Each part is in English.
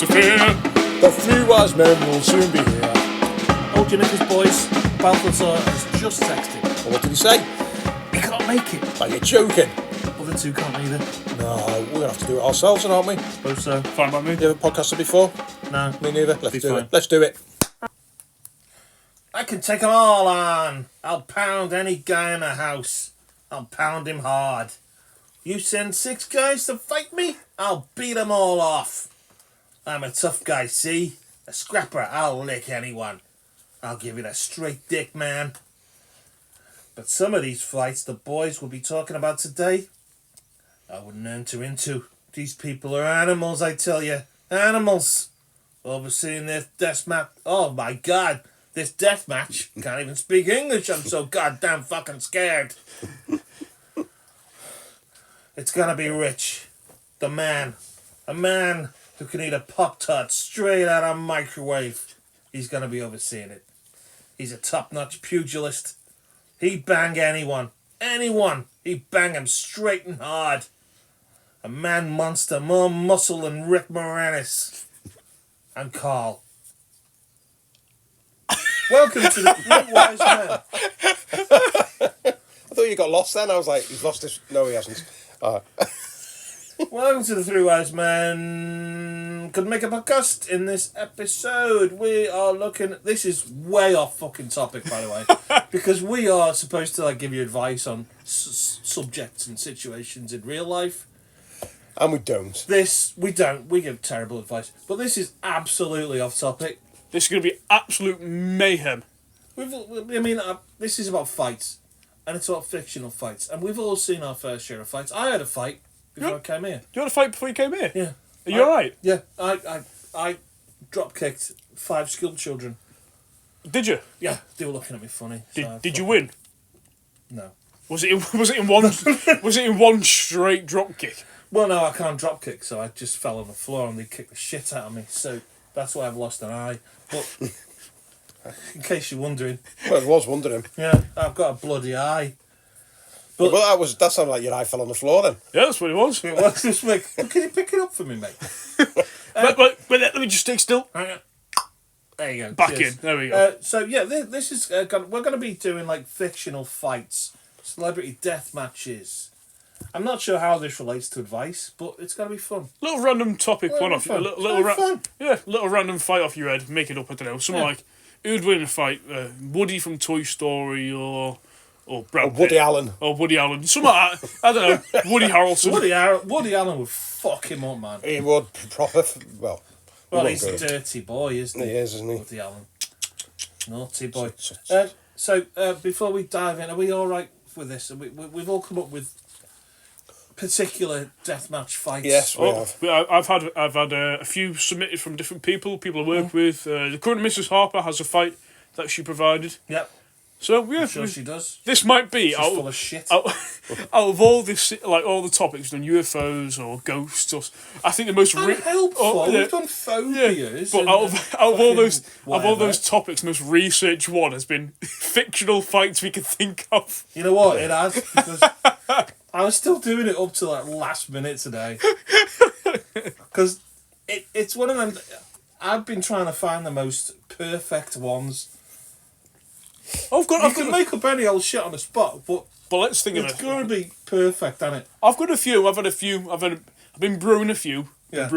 to fear. The three wise men will soon be here. Hold your knickers, boys. Balthazar has just texted. Well, what did he say? He can't make it. Are you joking? Other two can't either. No, we're going to have to do it ourselves, aren't we? Hope so. Fine by me. You ever podcasted before? No. Me neither. Let's Be do fine. it. Let's do it. I can take them all on. I'll pound any guy in the house. I'll pound him hard. You send 6 guys to fight me, I'll beat them all off. I'm a tough guy, see? A scrapper, I'll lick anyone. I'll give it a straight dick, man. But some of these fights the boys will be talking about today, I wouldn't enter into. These people are animals, I tell you. Animals. Overseeing this death match. Oh my God. This death match. Can't even speak English. I'm so goddamn fucking scared. It's gonna be Rich. The man. A man who can eat a Pop-Tart straight out of a microwave. He's gonna be overseeing it. He's a top-notch pugilist. He bang anyone. Anyone. He bang him straight and hard. A man monster, more muscle than Rick Moranis. I'm Carl. Welcome to the Three Wise Men. I thought you got lost then. I was like, he's lost his... No, he hasn't. Welcome to the Three Wise Men. Could make a podcast in this episode. We are looking... This is way off fucking topic, by the way. Because we are supposed to give you advice on subjects and situations in real life. And we don't. We don't. We give terrible advice. But this is absolutely off topic. This is going to be absolute mayhem. This is about fights. And it's about fictional fights. And we've all seen our fair share of fights. I had a fight before I came here. You had a fight before you came here? Yeah. Are you alright? Yeah. I drop-kicked 5 school children. Did you? Yeah. They were looking at me funny. Did you win? No. Was it in one straight drop kick? Well, no, I can't drop kick, so I just fell on the floor and they kicked the shit out of me. So that's why I've lost an eye. But in case you're wondering, Well, I was wondering. yeah, I've got a bloody eye. But that sounded like your eye fell on the floor then. Yeah, that's what it was. It was this week. Can you pick it up for me, mate? But let me just stay still. Hang on. There you go. Back Cheers. in. There we go. So yeah, this is we're going to be doing fictional fights, celebrity death matches. I'm not sure how this relates to advice, but it's going to be fun. Little random topic one off. Fun. Little random fight off your head. Make it up. I don't know. Something like who'd win a fight? Woody from Toy Story or Brad Pitt. Woody Allen. Or Woody Allen. Something like that. I don't know. Woody Harrelson. Woody Allen would fuck him up, man. He would proper... Well, He's a dirty boy, isn't he? He is, isn't he? Woody Allen. Naughty boy. So before we dive in, are we all right with this? We've all come up with particular deathmatch fights. Yes, we have. I've had a few submitted from different people I work with. The current Mrs. Harper has a fight that she provided. Yep. So yeah, I'm sure she does. This might be She's full of shit. Out of all this, all the topics on UFOs or ghosts, or I think the most unhelpful. We've done phobias. But out of all those topics, the most researched one has been fictional fights we can think of. You know what? It has, because I was still doing it up to last minute today. Because it's one of them. I've been trying to find the most perfect ones. You can make up any old shit on the spot, but let's think of it. It's going to be perfect, isn't it? I've got a few. I've been brewing a few. Yeah.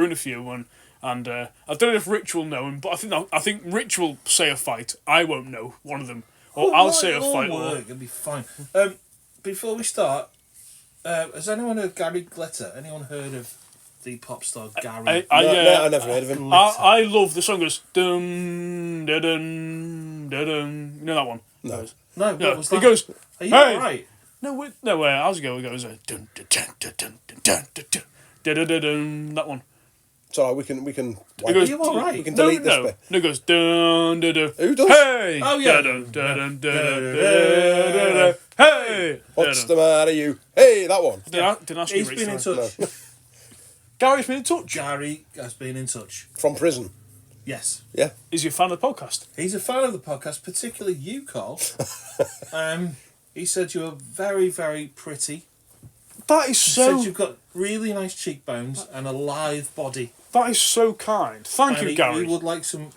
And I don't know if Rich will know them, but I think Rich will say a fight. I won't know one of them, or I'll say a fight. It'll be fine. Before we start, has anyone heard Gary Glitter? Anyone heard of the pop star Gary? I never heard of him. I love the song goes dun dun dun dun. You know that one? No. No. What was that? It goes. Are you hey! alright? No. How's it go? It goes dun dun dun dun dun dun dun dun dun dun. That one. So we can. It goes, are you alright? We can delete this bit. No, it goes dun dun dun. Who does? Hey! Oh yeah. Dun dun dun dun dun. Hey! What's the matter, you? Hey, that one. Didn't ask you, He's Rich. been in touch. Gary's been in touch. Gary has been in touch. From prison. Yes. Yeah. Is he a fan of the podcast? He's a fan of the podcast, particularly you, Carl. He said you were very, very pretty. That is She so... said you've got really nice cheekbones and a lithe body. That is so kind. Thank you, Gary. He would like some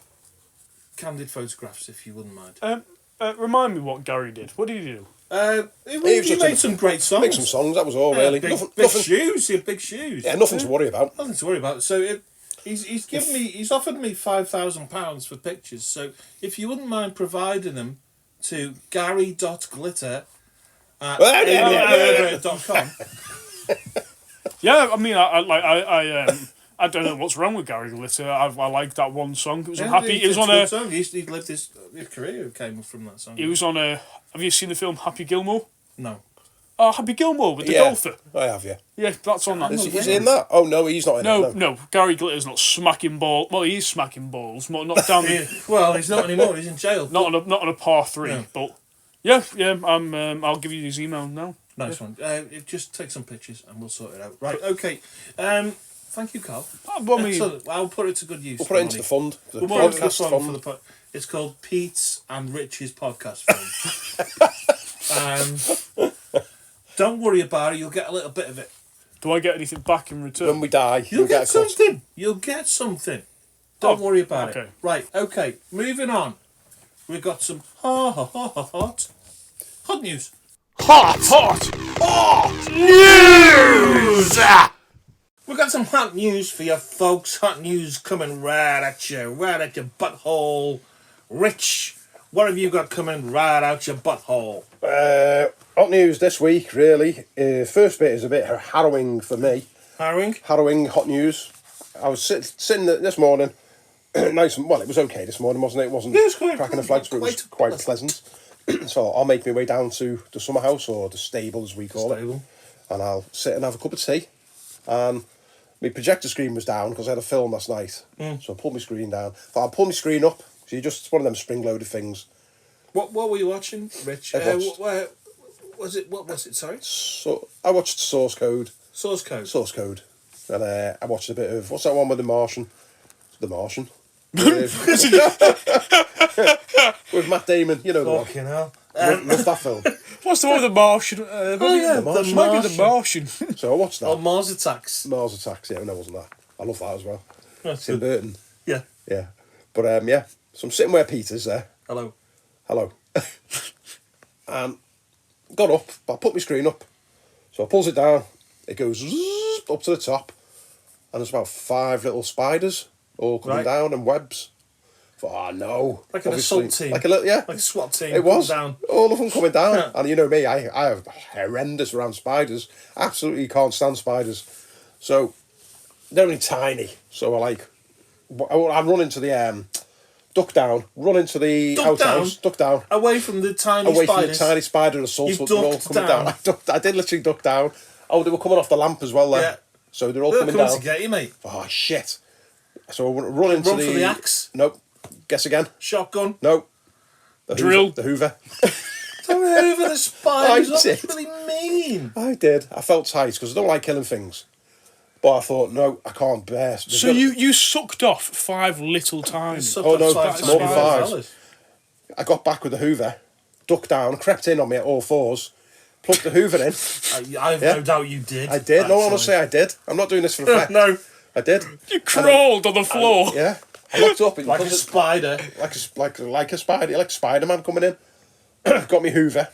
candid photographs, if you wouldn't mind. Remind me what Gary did. What did he do? He made some great songs. Make some songs, that was all, really. Big, nothing, big nothing, shoes. He had big shoes. yeah, nothing to worry about. Nothing to worry about. So he's offered me £5,000 for pictures. So if you wouldn't mind providing them to gary.glitter at .com. Yeah, I mean, I don't know what's wrong with Gary Glitter. I like that one song. It was on Happy. It was on a song. He lived his career came from that song. It was on a. Have you seen the film Happy Gilmore? No. Oh, Happy Gilmore with the Yeah, golfer. I have, yeah. Yeah, that's on that. Is he in that? Oh, no, he's not in it. No, Gary Glitter's not smacking ball. Well, he is smacking balls, not down. Well, he's not anymore. He's in jail. Not on a par 3, No. but yeah. I'll give you his email now. Nice one. Just take some pictures and we'll sort it out. Right. Okay. Thank you, Carl. Excellent. I'll put it to good use. We'll put it into the fund. The We'll put it into the podcast fund fund. for the It's called Pete's and Rich's podcast fund. Don't worry about it. You'll get a little bit of it. Do I get anything back in return? When we die, You'll get get a cut. something. You'll get something. Don't worry about okay. it. Right. Okay. Moving on. We've got some hot news. Hot news! We've got some hot news for you folks. Hot news coming right at your butthole. Rich, what have you got coming right out your butthole? Hot news this week, really. First bit is a bit harrowing for me. Harrowing hot news. I was sitting this morning, nice and, well, it was okay this morning, wasn't it? It wasn't cracking the flags, but it was quite pleasant. So I'll make my way down to the summer house, or the stable as we call it, and I'll sit and have a cup of tea. And my projector screen was down because I had a film last night, so I pulled my screen down. But I'll pull my screen up. So it's one of them spring-loaded things. What were you watching, Rich? What was it? Sorry. So I watched Source Code. Source Code. And I watched a bit of, what's that one with The Martian? The Martian. With Matt Damon, you know the one. Fucking hell. Love that film. What's the one with the Martian? The Martian. Might be the Martian. So I watched that. Oh, Mars Attacks. Mars Attacks, yeah, no, wasn't that. I love that as well. That's Tim good. Burton. Yeah. Yeah. But yeah, so I'm sitting where Peter's there. Hello. And got up, I put my screen up. So I pulls it down, it goes up to the top, and there's about 5 little spiders all coming down, and webs. Oh no! Like an Obviously, assault team. like a SWAT team. It was down. all of them coming down, Yeah. and you know me, I have horrendous around spiders. Absolutely can't stand spiders. So they're only tiny. So I run into the duck down, run into the outhouse, duck down, Away from the tiny away spiders. from the tiny spider assaults. You've They're all ducked coming down. I did literally duck down. Oh, they were coming off the lamp as well there. Yeah. So they're all They're coming coming down. to get you, mate. Oh shit! So I run into Run for the axe. Nope. Guess again. Shotgun. Nope. The Drill. The Hoover. Don't over the spiders. I That's did. really mean. I did. I felt tight because I don't like killing things. But I thought, no, I can't bear. So you sucked off 5 little times. Oh, no, Five more than spiders. 5. I got back with the Hoover, ducked down, crept in on me at all 4s, plugged the Hoover in. I've no doubt you did. I did. No, Actually. honestly, I did. I'm not doing this for effect. No. I did. You crawled on the floor. Yeah. I looked up. Like a spider. Like a spider, like Spider-Man coming in. Got me Hoover.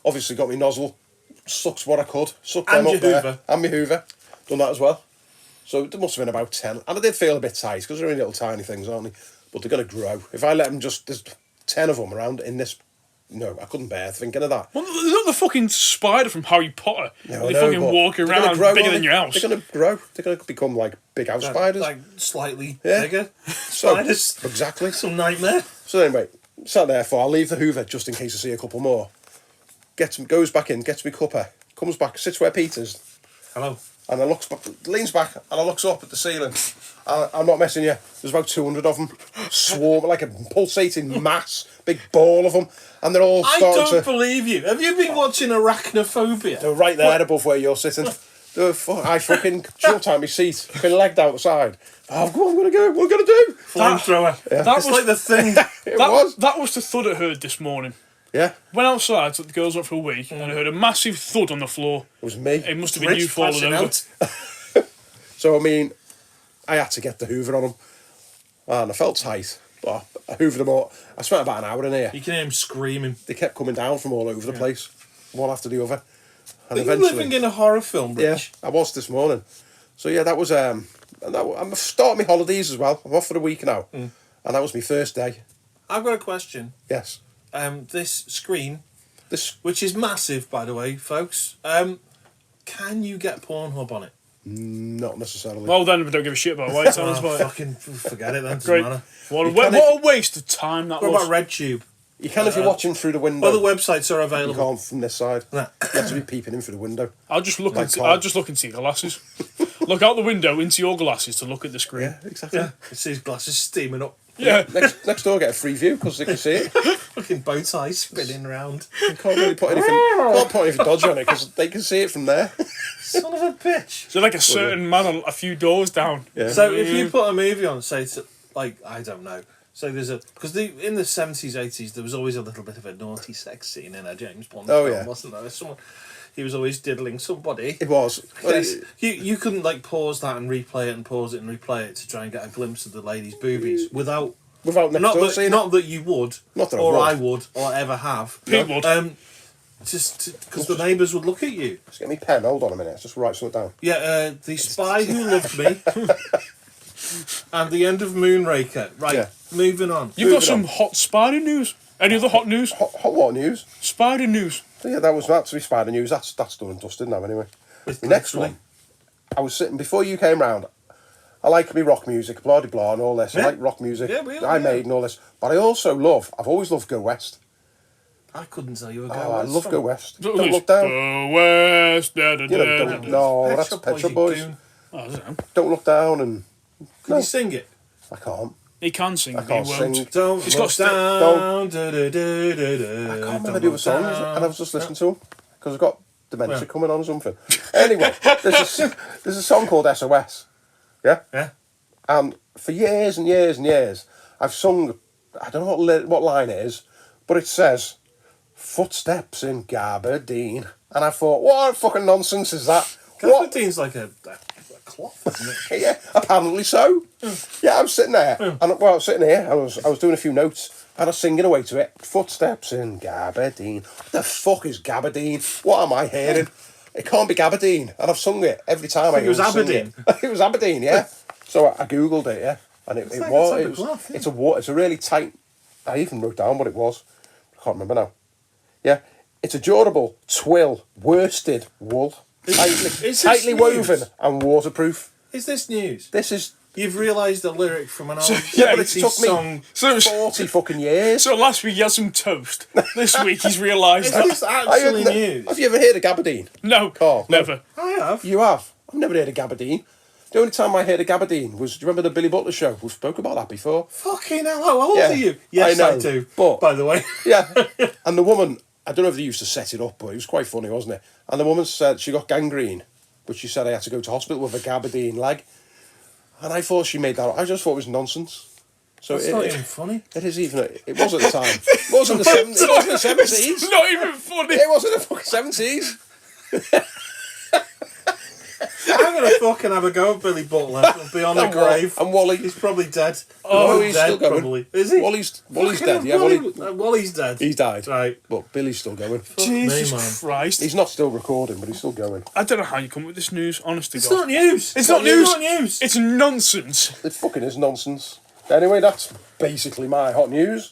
Obviously got me nozzle. Sucked what I could. Sucked And them your up there. Hoover. And my Hoover. Done that as well. So there must have been about 10. And I did feel a bit tight because they're only little tiny things, aren't they? But they're going to grow. If I let them there's 10 of them around in this. No, I couldn't bear thinking of that. Well, they're not the fucking spider from Harry Potter. No, they I know, fucking but walk they're around gonna grow, bigger aren't than they? your house. They're going to grow. They're going to become like big house spiders. Like slightly Yeah. bigger. So, Spiders. exactly. Some nightmare. So anyway, sat there for, I'll leave the Hoover just in case I see a couple more. Goes back in, gets me cuppa, comes back, sits where Peter's, Hello. and I leans back, and I looks up at the ceiling. I'm not messing you. There's about 200 of them, swarm like a pulsating mass, big ball of them, and they're all I starting don't to. believe you. Have you been watching Arachnophobia? They're right there above where you're sitting. I fucking jumped out my seat, fucking legged out the side. Oh, go on, I'm gonna go. What am I gonna do? Flamethrower. That It's like the thing. It was. That was the thud it heard this morning. Yeah. Went outside, took the girls out for a week, and I heard a massive thud on the floor. It was me. It must have been you falling over. Out. So, I mean, I had to get the hoover on them. And I felt tight. But I hoovered them all. I spent about an hour in here. You can hear him screaming. They kept coming down from all over the place. One after the other. And Are you living in a horror film, Rich? Yeah, I was this morning. So, yeah, that was... I'm starting my holidays as well. I'm off for a week now. And that was my first day. I've got a question. Yes. This screen, This... which is massive, by the way, folks, can you get Pornhub on it? Not necessarily. Well, then we don't give a shit about white times, but Fucking forget it then, doesn't great. matter. What You can't a waste of time that What was. about RedTube? You can if you're watching through the window. Other websites are You available. can't from this side. Nah. You have to be peeping in through the window. I'll just look Like into. Carl. I'll just look into your glasses. Look out the window into your glasses to look at the screen. Yeah, exactly. Yeah. You see his glasses steaming up. Yeah. Next door, get a free view because they can see it. Fucking bow tie spinning round. You can't really put anything dodgy on it because they can see it from there. Son of a bitch. So like a certain man a few doors down. Yeah. So if you put a movie on, say, to, like, I don't know, so there's a... Because in the 70s, 80s, there was always a little bit of a naughty sex scene in a James Bond film, yeah. wasn't there? Someone, he was always diddling somebody. It was. Well, Yes. You couldn't, like, pause that and replay it and pause it and replay it to try and get a glimpse of the lady's boobies without... without next Not door that, seeing not that you would, Not that I or would. I would, or ever have. Pete would. Just because the neighbours would look at you. it. Just get me pen. Hold on a minute. Let's just write something down. Yeah, The Spy Who Loved Me and The End of Moonraker. Right, Yeah. moving on. You've got Moving some on. hot spider news. Any other hot news? Hot what news? Spider news. So yeah, that was actually Spider News. That's done and dusted now anyway. The next one, I was sitting before you came round. I like me rock music, blah de blah, and all this. Yeah. I like rock music. Yeah, we all- I yeah. made and all this, but I also I've always loved Go West. I couldn't tell you a Oh, Go I West love song. Go West. Go Don't look down. Go West. Da, da, You know, da, da, don't, da. no, Pet that's Shop Pet Boys, Shop you Boys. goon. Oh, I don't know. Don't look down and Can you sing it? I can't. He can sing. I but can't he won't. sing. Don't He's look got sti- down. I can't remember the other songs, and I was just listening to them because I've got dementia Yeah. coming on or something. Anyway, there's a song called SOS. Yeah? Yeah. And for years and years and years, I've sung, I don't know what line it is, but it says, footsteps in Gabardine. And I thought, what fucking nonsense is that? What? Gabardine's like a cloth, isn't it? Yeah, apparently so. Yeah, I'm sitting there, and I was sitting here, I was doing a few notes, and I was singing away to it. Footsteps in Gabardine. What the fuck is Gabardine? What am I hearing? It can't be Gabardine, and I've sung it every time I think it was sing Aberdeen. It. It was Aberdeen, yeah. So I googled it, yeah, and it like a type was. of cloth, yeah. It's a really tight. I even wrote down what it was. I can't remember now. Yeah, it's a durable twill worsted wool, is this tightly news? woven and waterproof. Is this news? This is. You've realised a lyric from an old yeah, but it 80s took me- song. So, it was- 40 fucking years. so last week he had some toast. This week he's realised Is that. this actually news? Have you ever heard of Gabardine? No, Carl, no. never. I have. You have. I've never heard of Gabardine. The only time I heard of Gabardine was, do you remember the Billy Butler show? We spoke about that before. Fucking hell, how old Yeah, are you? Yes, I I, know, do. but- by the way. Yeah. And the woman, I don't know if they used to set it up, but it was quite funny, wasn't it? And the woman said she got gangrene, but she said I had to go to hospital with a Gabardine leg. And I thought she made that up. I just thought it was nonsense. So It's not even funny. it is even. It was at the time. It wasn't the 70s. It wasn't the 70s. It's not even funny. It wasn't the fucking 70s. I'm going to fucking have a go at Billy Butler. He'll be on the And Wally- grave. and Wally. He's probably dead. Oh, he's dead, still going. probably. Is he? Wally's Fucking dead. Yeah, Wally- Wally. Wally's dead. He's died. Right. But Billy's still going. Jesus me, man. Christ. He's not still recording, but he's still going. I don't know how you come up with this news, honest to It's God. not news. It's not news. It's not news. It's nonsense. It fucking is nonsense. Anyway, that's basically my hot news.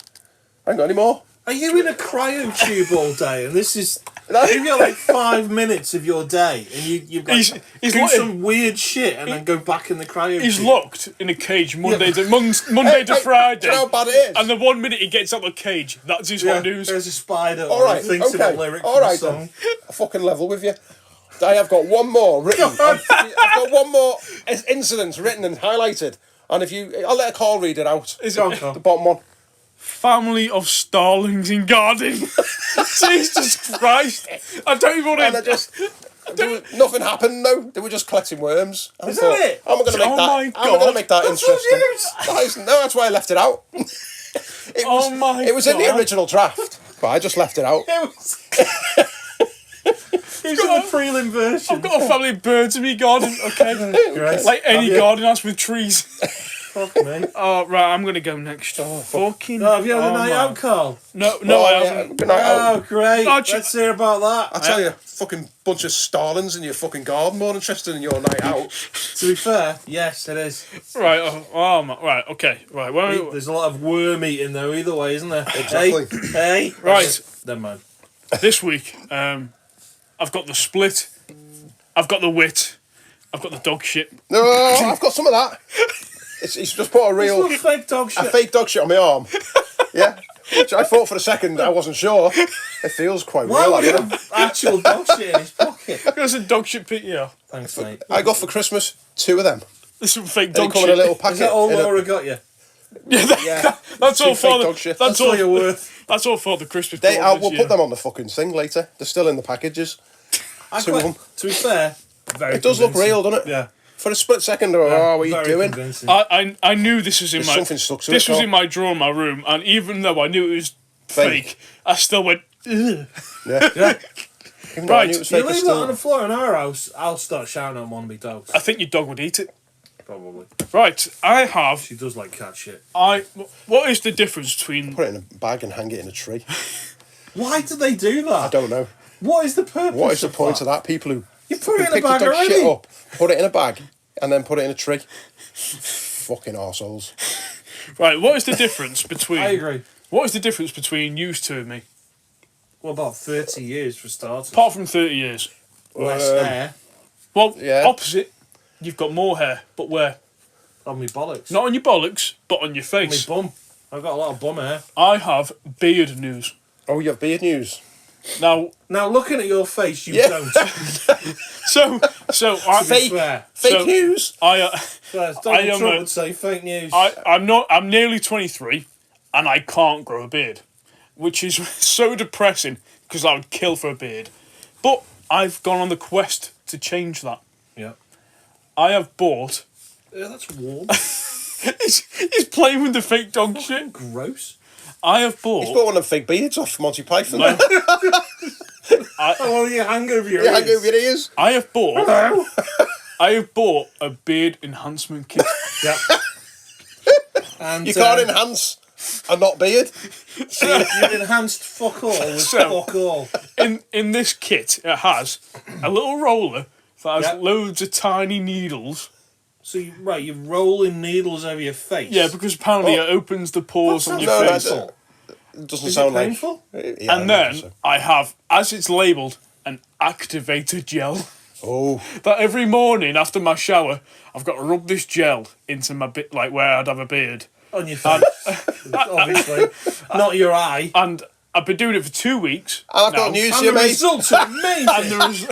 I ain't got any more. Are you in a cryo tube all day? And this is... No. You've got like 5 minutes of your day, and you've got He's do like- some weird shit, and then go back in the cryo He's tube. locked in a cage Monday to Hey, Friday. do you know how bad it is? And the 1 minute he gets out of the cage, that's his Yeah, hot news. there's a spider. All right, Or thinks okay. of a lyric All from right, a song. then. I fucking level with you. I have got one more written. I've got one more incident written and highlighted. And I'll let a call read it out. Is Go on, it Carl. The bottom one. family of starlings in Garden? Jesus Christ. I don't even And want to... nothing happened, though. They were just collecting worms. And Is I thought, that it? How am I going to make Oh that? my How am I going to God. make that That's interesting? not news. No, that's why I left it out. It Oh my It was in the God. original draft. But I just left it out. It's in the prelim version. I've got a family of birds in my garden, okay? Great. Like any garden house with trees. Fuck me. Oh, right, I'm going to go next. Fucking... Oh, have you had a night out, Carl? No, I haven't. Good night out. Oh, great. Oh, Let's hear about that. I tell you, fucking bunch of starlings in your fucking garden more interested in your night out. To be fair, yes, it is. Right, right, okay. Right, There's a lot of worm eating though, either way, isn't there? Exactly. Hey. Right. Never mind. This week, I've got the split, I've got the wit, I've got the dog shit. No, I've got some of that. He's just put a fake dog shit. fake dog shit on my arm. Yeah. Which I thought for a second I wasn't sure. It feels quite Why real. would he have actual dog shit in his pocket? There's a dog shit pit, yeah. Thanks, mate. I got for Christmas 2 of them. There's some fake They dog come shit. in a little packet. Is that all in a- Laura got you? Yeah. That's all fake for the dog shit. That's all all you're worth. That's all for the Christmas. We'll put them on the fucking thing later. They're still in the packages. Two of them. To be fair, very It does look convincing. real, doesn't it? Yeah. For a split second, what are you Very doing? convincing. I knew this was in There's my something stuck to this it, was Carl. in my drawer in my room, and even though I knew it was fake, I still went. Ugh. Yeah. Yeah. Even though I Right. knew it was You fake, I leave that still... on the floor in our house, I'll start shouting at one of my dogs. I think your dog would eat it. Probably. Right, I have. She does like cat shit. What is the difference between? Put it in a bag and hang it in a tree. Why do they do that? I don't know. What is the purpose? What is the point of that? People who You put it in a pick the bag dog already. shit up, put it in a bag, and then put it in a tree. Fucking arseholes. Right, what is the difference between? I agree. What is the difference between you two and me? Well, about 30 years for starters. Apart from 30 years. Less hair Well, Yeah. opposite. You've got more hair, but where? on my bollocks. Not on your bollocks, but on your On my face. bum. I've got a lot of bum hair. I have beard news. Oh, you have beard news. Now, Now, looking at your face, you Yeah. don't. so I, Fake. Swear. Fake So- news. Donald am Trump a- would say fake news. I'm nearly 23, and I can't grow a beard, which is so depressing because I would kill for a beard. But I've gone on the quest to change that. Yeah. I have bought. Yeah, that's warm. He's playing with the fake dog shit. Gross. I have He's bought. got one of them fake beards off Monty Python. No. Oh, well, you hang over your Yeah, ears. hang over your ears. I have bought. Hello. I have bought a beard enhancement kit. Yeah. And You can't enhance a not beard. you've enhanced fuck all with So- fuck all. In this kit, it has a little roller that has Yeah. loads of tiny needles. So, you're rolling needles over your face. Yeah, because apparently Oh. it opens the pores That on sounds your No, face. painful. It doesn't Is sound it like. painful? Yeah, And I then imagine so. I have, as it's labelled, an activator gel. Oh, That every morning after my shower, I've got to rub this gel into my bit, like where I'd have a beard. On your face. Obviously. Not your eye. And I've been doing it for 2 weeks. and I've now, got news And for you, the mate. results are amazing.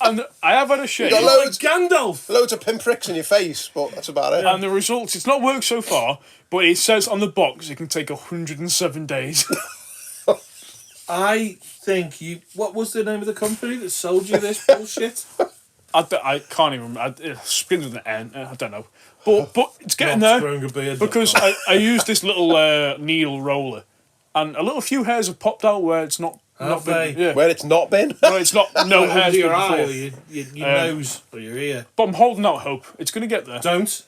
And I have had a shave. got Like loads. Gandalf. Loads of pinpricks in your face, but that's about it. And the results, it's not worked so far, but it says on the box it can take 107 days. I think you... What was the name of the company that sold you this bullshit? I can't even remember. It spins with an N. I don't know. But it's getting Not there. growing a beard. Because I used this little needle roller, and a little few hairs have popped out where it's not Have been. they? Yeah. Where it's not been. Well, it's not no Under hairs your been eye or before. your nose or your ear. But I'm holding out hope. It's going to get there. Don't.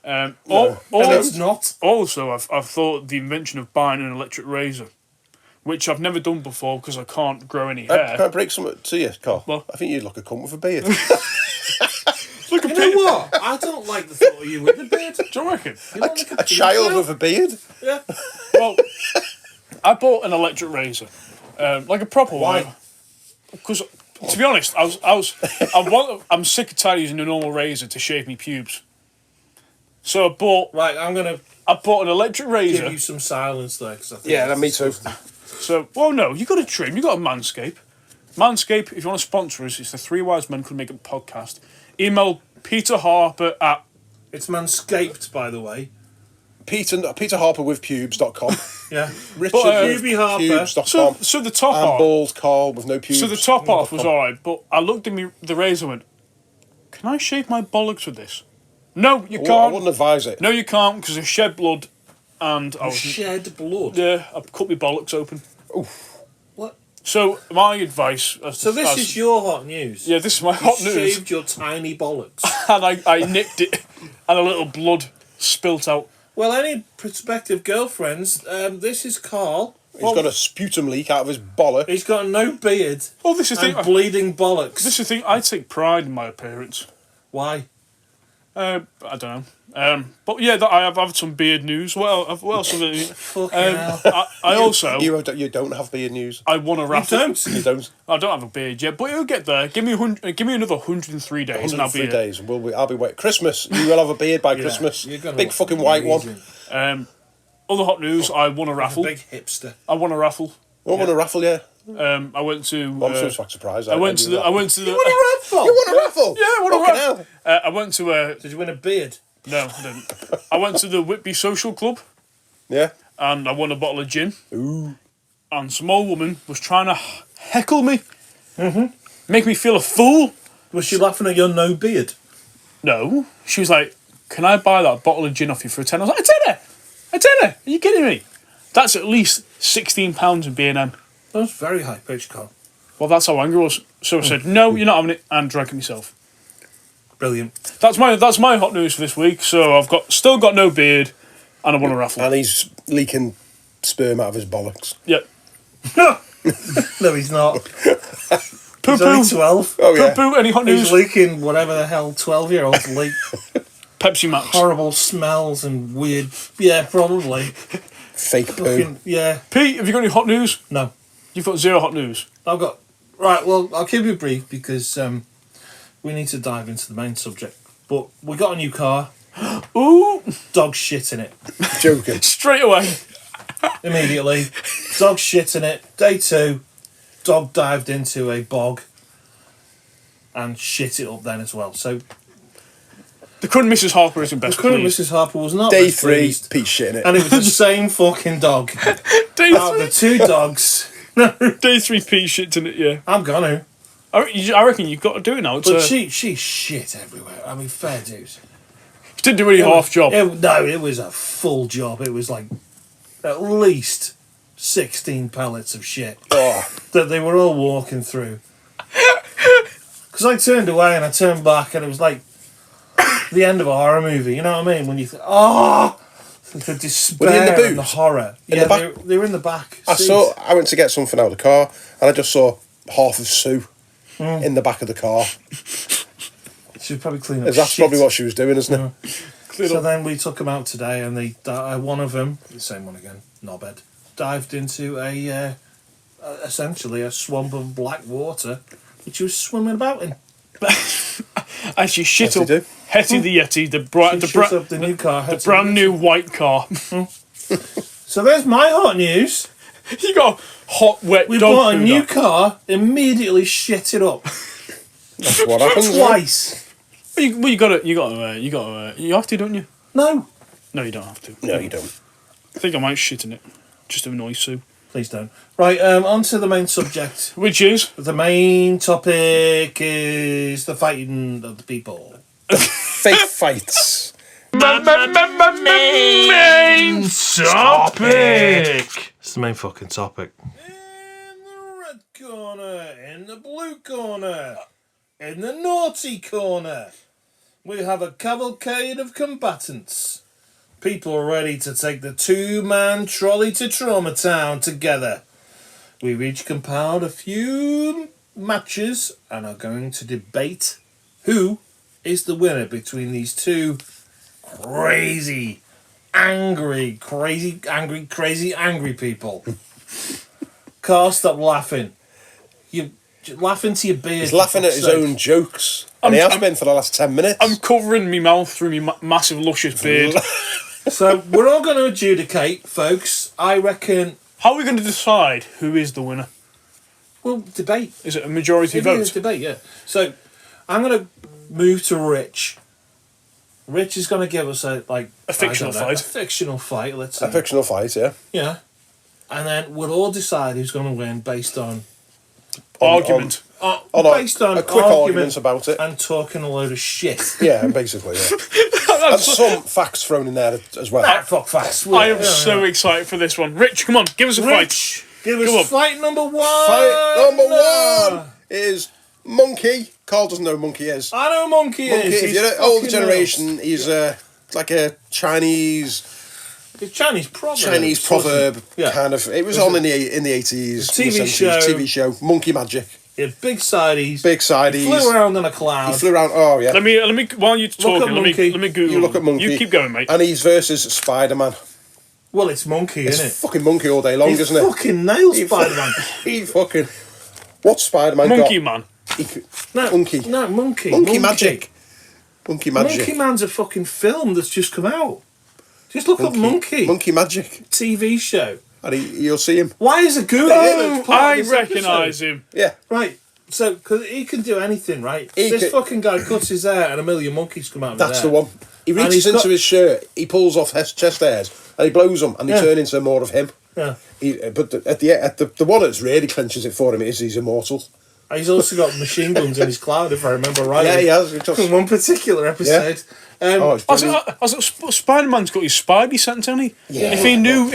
And it's not. Also, I've thought of the invention of buying an electric razor, which I've never done before because I can't grow any Can hair. I break something to you, Carl? What? I think you'd look a cunt with a beard. Look at You know what? I don't like the thought of you with the beard. Do you reckon? You don't like A child with a beard? Yeah. Well, I bought an electric razor, like a proper Why? one. Because, to be honest, I'm sick and tired of using a normal razor to shave me pubes. So Right, I'm going to I bought an electric razor. give you some silence there. Cause I think Yeah, that's me too. So, well, no, you got to trim. You got to Manscape. Manscape, if you want to sponsor us, it's the Three Wise Men Could Make a Podcast. Email Peter Harper at. It's manscaped, by the way. Peter Harper with pubes.com. Yeah. Richard with Hubie Harper. pubes.com. So the top And half. bald Carl with no pubes. So the top half was alright, but I looked at the razor and went, "Can I shave my bollocks with this?" No, you I can't. wouldn't advise it. No, you can't because I shed blood, and I was Shed blood. yeah, I cut my bollocks open. So my advice. So this is your hot news. Yeah, this is my hot news. Shaved your tiny bollocks. And I nicked it, and a little blood spilt out. Well, any prospective girlfriends, this is Carl. He's got a sputum leak out of his bollock. He's got no beard. Oh, this is the and thing. bleeding bollocks. This is the thing. I take pride in my appearance. Why? I don't know. But yeah, I've had some beard news. What else? Fucking hell. I also. You don't have beard news. I won a raffle. You don't. I don't have a beard yet, but it'll get there. Give me another 103 days, and I'll be 103 days. I'll be waiting. Christmas. You will have a beard by Christmas. Big fucking white one. Other hot news. I won a raffle. Big hipster. I won a raffle. I won a raffle, yeah. I went to. I'm so surprised. I went to the. You won a raffle? You won a raffle? Yeah, I won a Fucking raffle. hell. I went to. Did you win a beard? No, I didn't. I went to the Whitby Social Club. Yeah. And I won a bottle of gin. Ooh. And some old woman was trying to heckle me. Make me feel a fool. Was she laughing at your no beard? No. She was like, "Can I buy that bottle of gin off you for a tenner?" I was like, a tenner? Are you kidding me? That's at least £16 in B&M. That was very high pitched, Carl. Well, that's how angry I was. So I said, "No, you're not having it," and drank it myself. Brilliant. That's my hot news for this week. So I've still got no beard, and I won a raffle. And he's leaking sperm out of his bollocks. Yep. No, he's not. Poo He's only poo. 12. Oh yeah. Poo poo. Any hot He's news? leaking whatever the hell 12-year-olds leak. Pepsi Max. Horrible smells and weird. Yeah, probably. Fake poo. Fucking, yeah. Pete, have you got any hot news? No. You've got zero hot news. I've got. Right, well, I'll keep it brief because we need to dive into the main subject. But we got a new car. Ooh. Dog shit in it. Joking. Straight away. Immediately. Dog shit in it. Day 2. Dog dived into a bog and shit it up then as well. So The current Mrs. Harper isn't best the current pleased. Mrs. Harper was not Day best 3, pleased. Pete shit in it. And it was the same fucking dog. Day Out of the 2 dogs. Day 3 Pete shit in it, yeah. I'm gonna. I reckon you've got to do it now. But she shit everywhere. I mean, fair dues. She didn't do any half job. It was a full job. It was like at least 16 pallets of shit Oh, that they were all walking through. Because I turned away and I turned back and it was like the end of a horror movie. You know what I mean? When you think, the despair Were they in the boot? and the horror. In Yeah, the back? they were in the back. I went to get something out of the car and I just saw half of Sue in the back of the car. She was probably cleaning up That's shit. probably what she was doing, isn't it? So then we took them out today, and one of them, the same one again, knobhead, dived into essentially a swamp of black water, which he was swimming about in. And she shit What's up he do? Hetty the Yeti, She shut up the new car. the brand new white car. So there's my hot news. You got hot, wet We dog bought a food new on. car, immediately shit it up That's what happens. twice. Well, you have to, don't you? No, No, you don't have to. No, you don't. I think I might shit in it, just to annoy Sue. please don't. Right, on to the main subject. Which is The main topic is the fighting of the people. Fake fights. main topic. It's the main fucking topic. In the red corner, in the blue corner, in the naughty corner, we have a cavalcade of combatants. People ready to take the 2-man trolley to Trauma Town together. We've each compiled a few matches and are going to debate who is the winner between these 2 crazy, angry people. Carl, stop laughing. You're laughing to your beard. He's laughing at his own jokes. And he has been for the last 10 minutes. I'm covering my mouth through my massive luscious beard. So we're all going to adjudicate, folks. I reckon. How are we going to decide who is the winner? Well, debate. Is it a majority It is vote? debate, yeah. So I'm going to move to Rich. Rich is going to give us a fictional fight. A fictional fight, let's say. A fictional fight, yeah. Yeah. And then we'll all decide who's going to win based on Argument. based on a quick argument about it. and talking a load of shit. Yeah, basically, yeah. And some facts thrown in there as well. Fuck facts. I am so excited for this one. Rich, come on, give us a fight. Rich, Give Come on. us fight number 1. Fight number 1 is Monkey. Carl doesn't know who Monkey is. I know who Monkey Monkey, is. if you're an older generation, he's like a Chinese It's Chinese proverb. proverb kind of. It was on in the 80s. TV show. Monkey Magic. He had big sideys. He flew around on a cloud. He flew around. Oh yeah. Let me. While you're talking, let me Google. You look at Monkey. You keep going, mate. And he's versus Spider-Man. Well, it's Monkey, isn't it? Fucking Monkey all day long, He isn't it? fucking nails Spider-Man. He fucking. What's Spider-Man Monkey got? Man. Monkey. No, Monkey. Monkey Magic. Monkey Magic. Monkey Man's a fucking film that's just come out. Just look up Monkey. Monkey Magic. TV show. And you'll see him. Why is a Google? Oh, I recognise him. Yeah. Right. So, because he can do anything, right? He This can- fucking guy cuts his hair and a million monkeys come out of That's his the hair. one. He And reaches he's into got- his shirt, he pulls off his chest hairs, and he blows them, and they Yeah. turn into more of him. Yeah. But the one that's really clinches it for him is he's immortal. He's also got machine guns in his cloud, if I remember right. Yeah, he has. He just- In one particular episode. Oh, it's brilliant. Spider-Man's got his Spidey sense, hasn't he? Yeah. If he knew,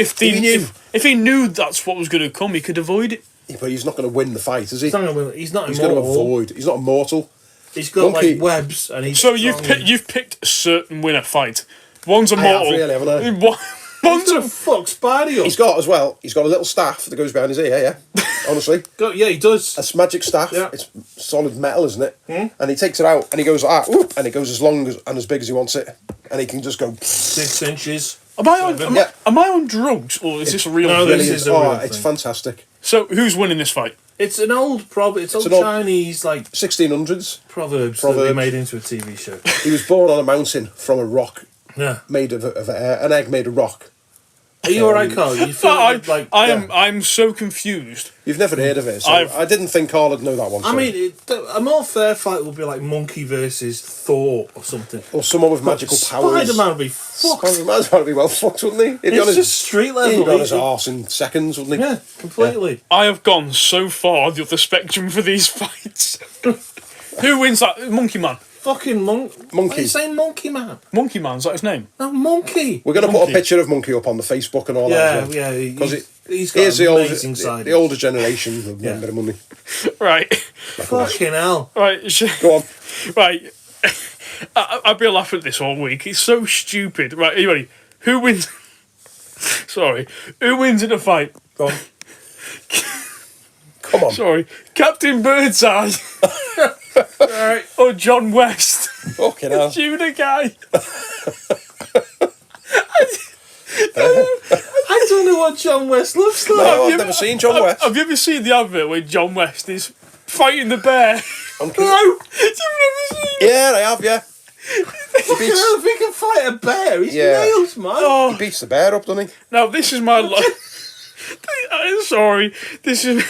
If he knew that's what was going to come, he could avoid it. But he's not going to win the fight, is he? He's not going to to avoid. He's not immortal. He's got Monkey. like webs, and he's. So strong. you've picked a certain winner fight. One's I have immortal. really, haven't I? One's He's gonna fuck Spidey up. He's got as well. He's got a little staff that goes behind his ear. Yeah, honestly, Yeah, he does. it's magic staff. Yeah. It's solid metal, isn't it? And he takes it out and he goes like that, whoop, and it goes as long and as big as he wants it, and he can just go. 6 inches. Am I on? Yeah. Am I on drugs or is this a real? No, thing? this Brilliant. is a real It's thing. fantastic. So who's winning this fight? It's an old proverb. It's old an old- Chinese like 1600s. proverbs that they made into a TV show. He was born on a mountain from a rock Yeah. made of an egg made of rock. Are you alright, Carl? You feel like I'm so confused. You've never heard of it, so I didn't think Carl would know that one. I mean, a more fair fight would be like Monkey versus Thor or something. or someone with magical powers. Spider-Man would be fucked. Spider-Man would be well fucked, wouldn't he? He'd be on It's his, just street he'd level. be on his arse in seconds, wouldn't he? Yeah, completely. I have gone so far the other spectrum for these fights. Who wins that? Monkey Man. Fucking Monkey. Why are you saying Monkey Man? Monkey Man's that his name? No, Monkey. We're going to put a Monkey. picture of Monkey up on the Facebook and all that. as well. Yeah. Because He's got here's amazing side. the older generation with a bit of money. Right. Fucking hell. Right. Go on. Right. I've been laughing at this all week. It's so stupid. Right. Anyway, who wins? Sorry. Who wins in a fight? Go on. Come on. Sorry. Captain Birdseye Alright. or John West? Fucking hell. Tuna guy. I don't know what John West looks like. No, I've never seen John West. Have you ever seen the advert where John West is fighting the bear? Monkey. No. You've never seen it? Yeah, I have, yeah. Fucking hell, if he can fight a bear, he's Yeah. nails, man. Oh. He beats the bear up, doesn't he? Now this is my I'm sorry. This is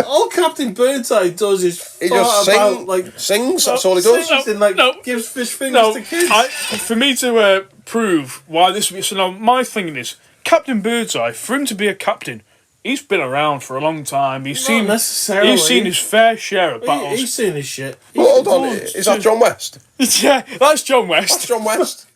All Captain Birdseye does is He fart just about, like, sings, that's all he does. sings and, like, No. gives fish fingers to kids. For me to prove why this would be so. Now my thinking is Captain Birdseye. For him to be a captain, he's been around for a long time. He's Not seen necessarily. He's seen his fair share of battles. He's seen his shit. Well, hold on, is that John West? Yeah, that's John That's West. John West.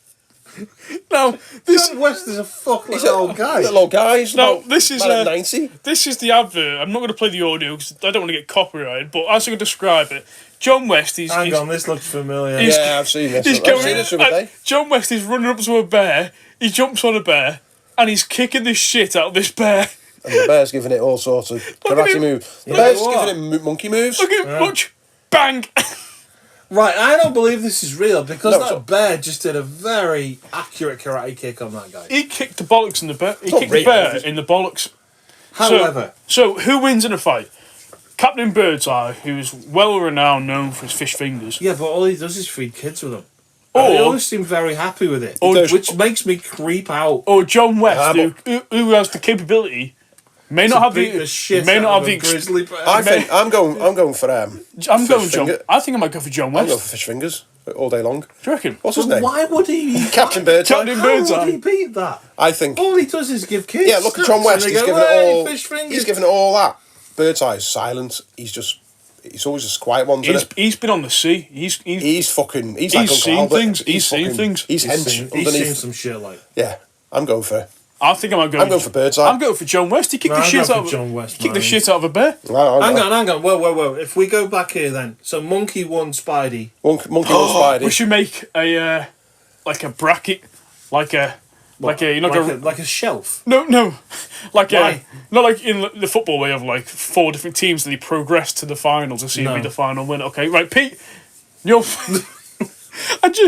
No, this John West is a fuck He's little old guy. Little old guy. He's No, about- this is, about 90. This is the advert. I'm not going to play the audio because I don't want to get copyrighted. But as I can describe it, John West is. Hang on, this looks familiar. He's- Yeah, I've seen this. He's I've going. seen this the other day. John West is running up to a bear. He jumps on a bear and he's kicking the shit out of this bear. And the bear's giving it all sorts of at karate him. moves. The Yeah, bear's what? giving him monkey moves. Look at much bang. Right, I don't believe this is real because No, that so- bear just did a very accurate karate kick on that guy. He kicked the bollocks in the bear. He not kicked real, the bear is it? in the bollocks. However, So who wins in a fight? Captain Birdseye, who is well renowned, known for his fish fingers. yeah, but all he does is feed kids with them. Or- And they always seem very happy with it, Or- which makes me creep out. Or John West, Yeah, who has the capability, may not have Beat the, the shit may out not have of the. a grizzly bear. I think I'm going for I'm going fish John. finger. I think I might go for John I'm West. going for fish fingers all day long. Do you reckon? What's his But name? why would he? Captain Birdseye. Captain How Birdseye. would he beat that? I think. All he does is give kids. Yeah, look at John snaps West. and He's they giving go, it "Hey, all. fish fingers." He's giving it all that. Birdseye's silent. He's always just quiet ones. Isn't it? He's been on the sea. He's He's like He's Uncle seen Albert. things. He's seen fucking- things. He's hench He's seen underneath. some shit like. Yeah, I'm going for I think I might go. I'm going for Birdseye. I'm going for John West. He kicked the shit out of John West. Kicked the shit out of a bear. Hang on. Whoa. If we go back here then, so Monkey won Spidey. Monkey won Spidey. We should make a like a bracket, like a shelf. No, like Why? not like in the football where you have like 4 different teams and they progress to the final to see who be the final winner. Okay, right, Pete, you're.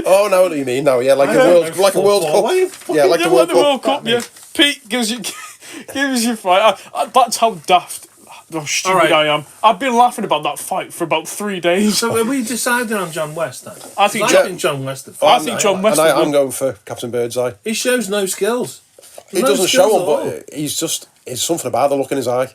Oh, no, what do you mean? No, yeah, like a World Cup. Yeah, like the World Cup. Yeah, Pete gives you fight. That's how daft, how stupid I am. I've been laughing about that fight for about 3 days. So are we deciding on John West then? I think John West. I think John West. And I'm going for Captain Birdseye. He shows no skills. He doesn't show them, but he's something about the look in his eye.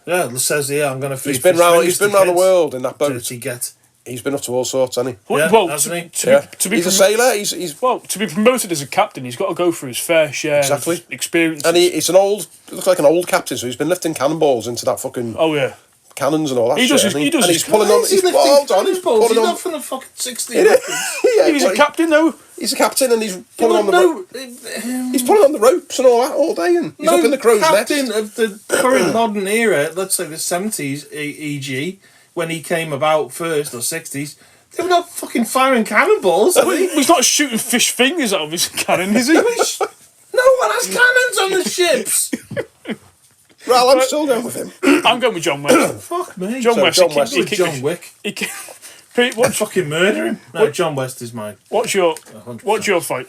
Yeah, it says here, I'm going to feed. He's been round the world in that boat. Dirty get. He's been up to all sorts, hasn't he? Well, hasn't he? To be he's a sailor. He's to be promoted as a captain, he's got to go through his fair share of experience. And he looks like an old captain, so he's been lifting cannonballs into that fucking cannons and all that. He does. And he's pulling on. He's pulling on from the fucking 60s. He's a captain though. He's a captain and he's pulling on the he's pulling on the ropes and all that all day, and he's up in the crow's nest. Captain of the current modern era, let's say the 70s, e.g., when he came about first, or 60s, they were not fucking firing cannonballs. He's not shooting fish fingers out of his cannon, is he? No one has cannons on the ships. Well, I'm still going with him. I'm going with John West. Fuck me. John West. John Wick. Pete, I'd fucking murder him. No, John West is mine. What's your fight?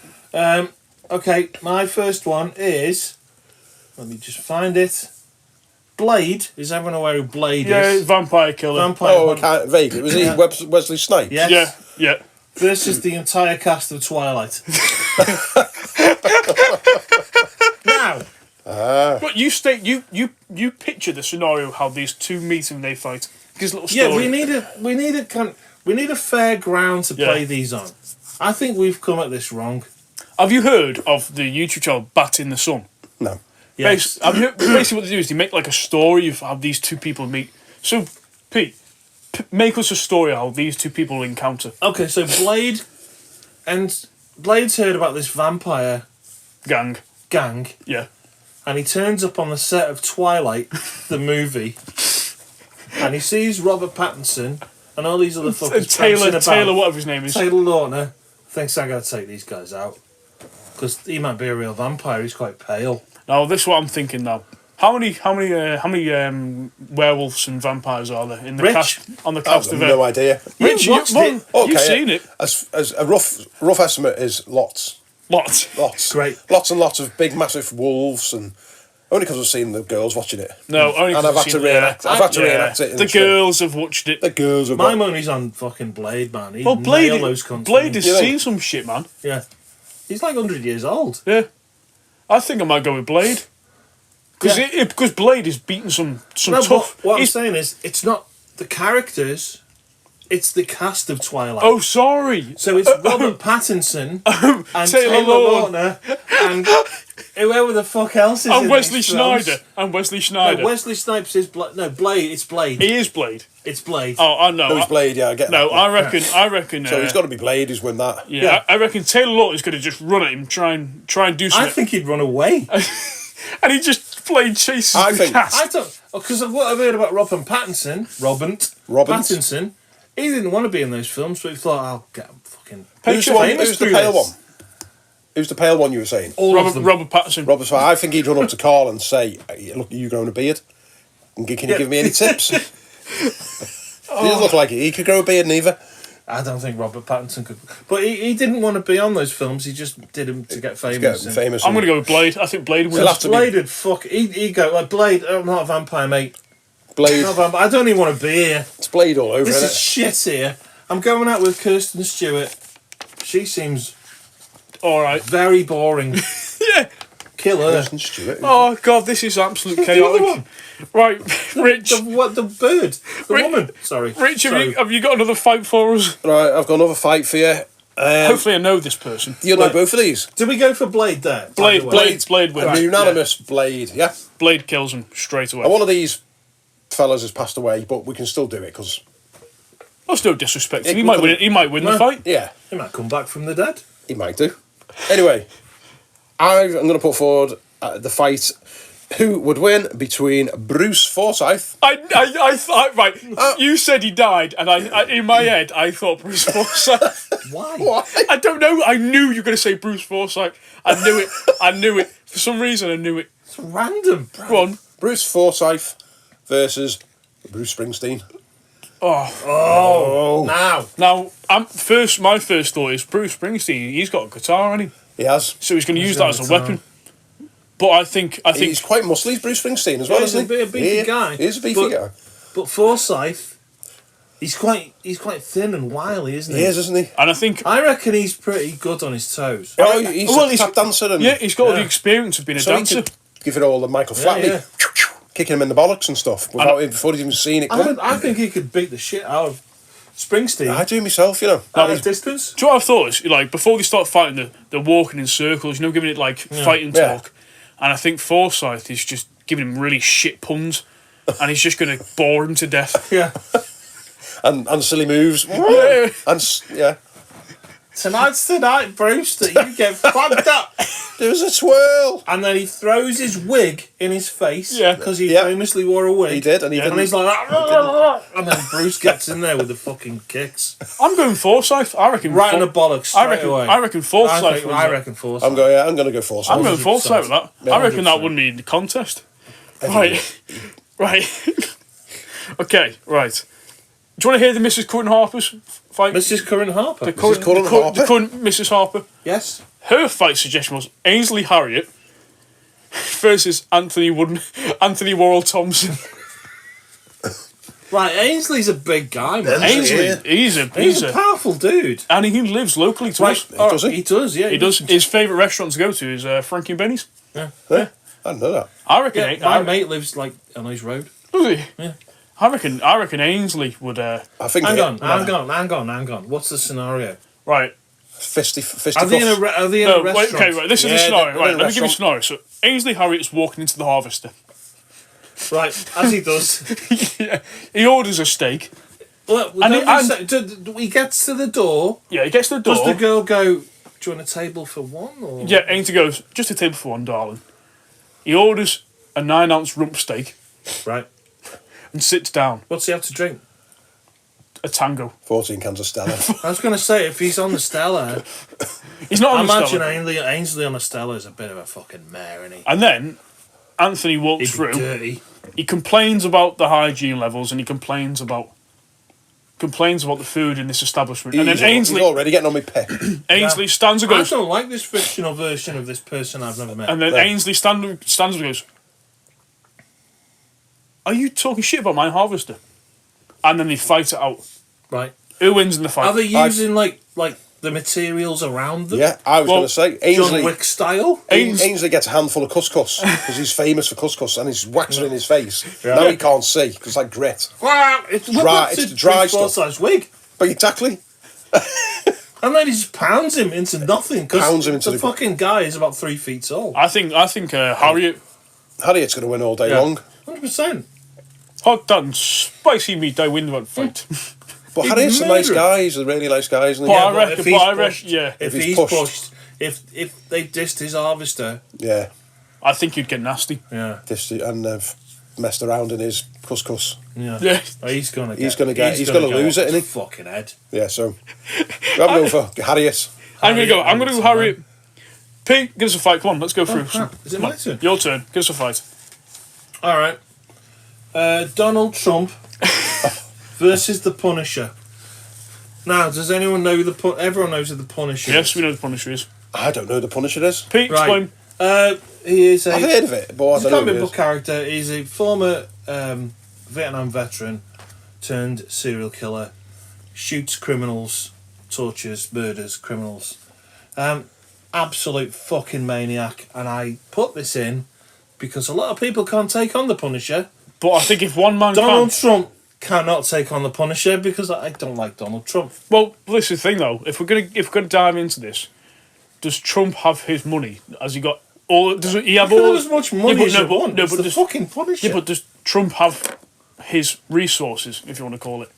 Okay, my first one is. Let me just find it. Blade. Is everyone aware who Blade is? Yeah, vampire killer. Vaguely. Was he Wesley Snipes? Yes. Yeah. Versus the entire cast of Twilight. Now. But you picture the scenario how these two meet and they fight. His little story. Yeah, we need a fair ground to play these on. I think we've come at this wrong. Have you heard of the YouTube channel Bat in the Sun? No. Yes. Basically what they do is they make like a story of how these two people meet. So, Pete, make us a story of how these two people encounter. Okay, so Blade's heard about this vampire gang. Yeah. And he turns up on the set of Twilight, the movie, and he sees Robert Pattinson and all these other fuckers Taylor, whatever his name is. Taylor Lautner thinks I gotta take these guys out because he might be a real vampire. He's quite pale. Now, this is what I'm thinking now. How many werewolves and vampires are there in the cast? On the cast of it? No idea. Rich, you've seen it. As a rough estimate is lots. Great. Lots and lots of big, massive wolves, and only because I've seen the girls watching it. No, only because I've had to reenact. I've had to reenact it. The girls have watched it. My money's on fucking Blade, man. Blade has seen some shit, man. Yeah, he's like 100 years old. Yeah, I think I might go with Blade because Blade is beating some tough. What I'm saying is, it's not the characters. It's the cast of Twilight. Oh, sorry. So it's Robert Pattinson and Taylor Lautner and whoever the fuck else is. And Wesley Schneider. No, Wesley Snipes is Blade. It's Blade. He is Blade. It's Blade. Oh, I know. No, it's Blade. Yeah, I get that. No, I reckon. So he's got to be Blade. Who's win that? Yeah, I reckon Taylor Lautner's going to just run at him, try and do something. I think he'd run away. And he just played chases the cast. I don't, because of what I've heard about Robert Pattinson. Pattinson. He didn't want to be in those films, but he thought, I'll get him fucking... Who's the pale one? Who's the pale one you were saying? Robert Pattinson. I think he'd run up to Carl and say, look, are you growing a beard? And can you give me any tips? He doesn't look like he could grow a beard neither. I don't think Robert Pattinson could. But he didn't want to be on those films, he just did them to get famous. I'm going to go with Blade. I think Blade will. Blade would fuck... He'd go, like, Blade, I'm not a vampire, mate. Blade. I don't even want to be here. It's Blade all over. This is shit here. I'm going out with Kirsten Stewart. She seems alright. Very boring. Yeah. Kill her. Kirsten Stewart. Oh god, this is absolute chaotic. Right, Rich. The bird. The woman. Sorry. Rich, have you got another fight for us? Right, I've got another fight for you. Hopefully I know this person. You know both of these? Do we go for Blade there? Blade wins. A unanimous Blade, yeah? Blade kills him straight away. And one of these fellas has passed away, but we can still do it because that's no disrespect. He might win. He might win the fight. Yeah, he might come back from the dead. He might do. Anyway, I'm going to put forward the fight. Who would win between Bruce Forsyth? I thought, right, you said he died, and I in my head, I thought Bruce Forsyth. Why? Why? I don't know, I knew you were going to say Bruce Forsyth. I knew it. For some reason, I knew it. It's random. Go on. Bruce Forsyth versus Bruce Springsteen. Oh. Now, my first thought is Bruce Springsteen, he's got a guitar, hasn't he? He has. So he's going to use that as a weapon. But I think He's quite muscly, he's Bruce Springsteen as well, isn't he? He's a beefy guy. He is a beefy guy. But Forsyth, he's quite thin and wily, isn't he? He is, isn't he? And I reckon he's pretty good on his toes. Oh, he's a tap dancer. And he's got all the experience of being a dancer. He could give it all to Michael Flatley, kicking him in the bollocks and stuff before he'd even seen it coming. I think he could beat the shit out of Springsteen. I do myself, you know. At a distance. Do you know what I thought? Is, like, before they start fighting, they're walking in circles, giving it like fighting talk. And I think Forsyth is just giving him really shit puns, and he's just going to bore him to death. Yeah. and silly moves. Yeah. Tonight's the night, Bruce, that you get fucked up. There's a twirl. And then he throws his wig in his face. Yeah. Because he famously wore a wig. He did, and he's like, and then Bruce gets in there with the fucking kicks. I'm going Forsyth. I reckon. Right in the bollocks straight away. I reckon Forsyth. I reckon Forsyth. I'm going to go Forsyth. I'm going Forsyth with that. Yeah, I reckon 100%. that wouldn't be in the contest. Right. Okay, right. Do you want to hear the Mrs. Curran Harper's fight? Mrs. Curran Harper? The current Mrs. Harper? Yes. Her fight suggestion was Ainsley Harriott versus Anthony Worrell Thompson. Right, Ainsley's a big guy, man. Ainsley, he's a powerful dude. And he lives locally to us. Does he? He does, yeah. He does. His favourite restaurant to go to is Frankie and Benny's. Yeah. I didn't know that. I reckon. My mate lives like on his road. Does he? Yeah. I reckon Ainsley would. I think. Hang on. What's the scenario? Right. Fisty Are they in a restaurant? Wait, okay, right. This is the scenario. Right, let me give you a restaurant. scenario. So Ainsley Harriott's walking into the Harvester. Right, as he does. Yeah, he orders a steak. Well, he gets to the door. Yeah, he gets to the door. Does the girl go, do you want a table for one? Or? Yeah, Ainsley goes, just a table for one, darling. He orders a 9-ounce rump steak. Right. And sits down. What's he have to drink? A tango. 14 cans of Stella. I was going to say, if he's on the Stella... He's not on the Stella. Stella. I imagine Ainsley on the Stella is a bit of a fucking mare, isn't he? And then Anthony walks through. Dirty. He complains about the hygiene levels and he complains about the food in this establishment. And then He's already getting on my pick. Ainsley stands and I goes... don't like this fictional version of this person I've never met. And then Ainsley stands and goes... Are you talking shit about my harvester? And then they fight it out. Right. Who wins in the fight? Are they using like the materials around them? Yeah, I was going to say Ainsley. John Wick style. Ainsley gets a handful of couscous because he's famous for couscous, and he's waxing in his face. Yeah. Now he can't see because it's like grit. Well, it's dry. It's dry stuff. Size wig. But exactly. And then he just pounds him into nothing. Pounds him into the fucking guy is about 3 feet tall. I think Harriott. Harriet's going to win all day long. 100%. Hot done, spicy meat. I win that fight. But Harriet's a nice guy. He's a really nice guy, isn't he? But I reckon, if he's pushed, if they dissed his harvester, yeah, I think you'd get nasty. Yeah, and messed around in his couscous. Yeah, oh, he's gonna lose it, isn't he? Fucking head. Yeah, so I'm going for Harriet. I'm gonna go Harriet. Pete, give us a fight. Come on, let's go through. Is it my turn? Your turn. Give us a fight. All right. Donald Trump versus the Punisher. Now, does anyone know everyone knows who the Punisher is? Yes, we know the Punisher is. I don't know who the Punisher is. Pete, explain. He is I've heard of it, but I don't know. He's a comic book character. He's a former Vietnam veteran turned serial killer. Shoots criminals, tortures, murders criminals. Absolute fucking maniac. And I put this in because a lot of people can't take on the Punisher. But I think if one man Donald Trump cannot take on the Punisher because I don't like Donald Trump. Well, this is the thing though. If we're gonna dive into this, does Trump have his money? Has he got all? Does he have all? As much money as you want. No, but the fucking Punisher. Yeah, but does Trump have his resources, if you want to call it?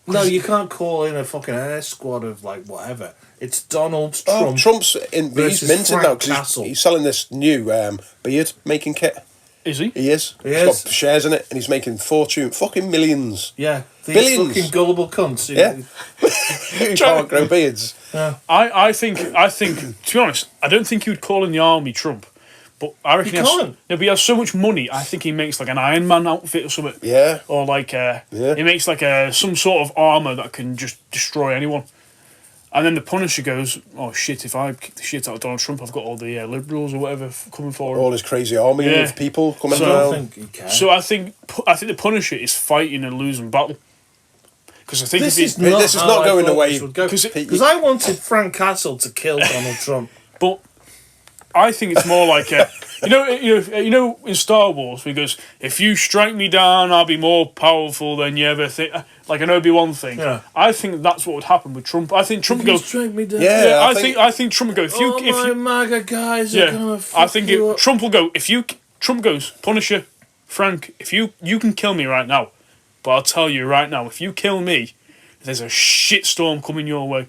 No, you can't call in a fucking air squad of like whatever. It's Donald Trump. Oh, Trump's in. He's versus minting now Frank because Castle. he's selling this new beard making kit. Is he? He is. He He's is. got shares in it, and he's making fucking millions. Yeah, these Billions. fucking gullible cunts. Yeah. Who can't grow beards? I think. To be honest, I don't think he would call in the army Trump, but I reckon He can't. No, but he has so much money. I think he makes like an Iron Man outfit or something. Yeah. Or like he makes like some sort of armor that can just destroy anyone. And then the Punisher goes, "Oh shit! If I kick the shit out of Donald Trump, I've got all the liberals or whatever coming for him." All his crazy army Yeah. of people coming So- I around. don't think he can. So I think the Punisher is fighting a losing battle. Because I think This if is he, not this is how not I going thought the way- this would go. 'Cause Because I wanted Frank Castle to kill Donald Trump. but I think it's more like you know in Star Wars where he goes, "If you strike me down, I'll be more powerful than you ever think." Like an Obi-Wan thing. Yeah. I think that's what would happen with Trump. I think Trump If you goes. strike me down. Yeah. Yeah, I I think Trump would go. If you, All if my you, MAGA guys are gonna yeah, fuck I think you up. Trump will go. If you, Trump goes, Punisher, Frank, if you can kill me right now, but I'll tell you right now, if you kill me, there's a shitstorm coming your way.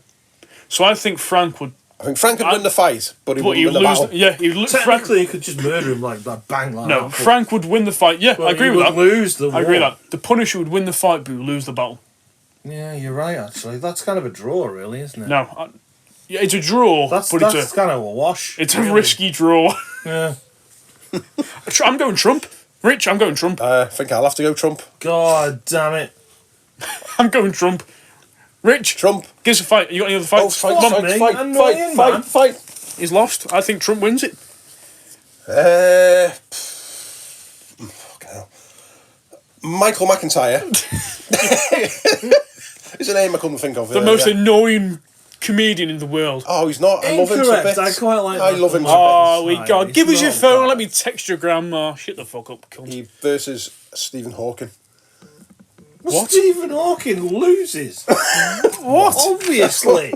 So I think Frank would. I think Frank would win the fight, but he But wouldn't he'd win the lose. battle. Yeah, he'd lose. Frank, Technically, you could just murder him like that, bang like that. no, but- Frank would win the fight. Yeah, but I agree he with would that. lose the I agree war. with that. The Punisher would win the fight, but he would lose the battle. Yeah, you're right. Actually, that's kind of a draw, really, isn't it? No, yeah, it's a draw, that's but that's kind of a wash. it's a really. risky draw. Yeah. I'm going Trump. Rich, I'm going Trump. I think I'll have to go Trump. God damn it! I'm going Trump. Rich, Trump. give us a fight. You got any other Oh, fights? fight, Come on. fight, me. fight, Annoying, fight, man. fight, fight. He's lost. I think Trump wins it. Fucking hell. Michael McIntyre. It's a name I couldn't think of. The most annoying comedian in the world. Oh, he's not. I love him to Incorrect. bits. I quite like I Michael love him to Oh, we Fine, God. he's Give us your not phone. bad. Let me text your grandma. Shut the fuck up, cunt. bits. He versus Stephen Hawking. What? Stephen Hawking loses. What? Obviously.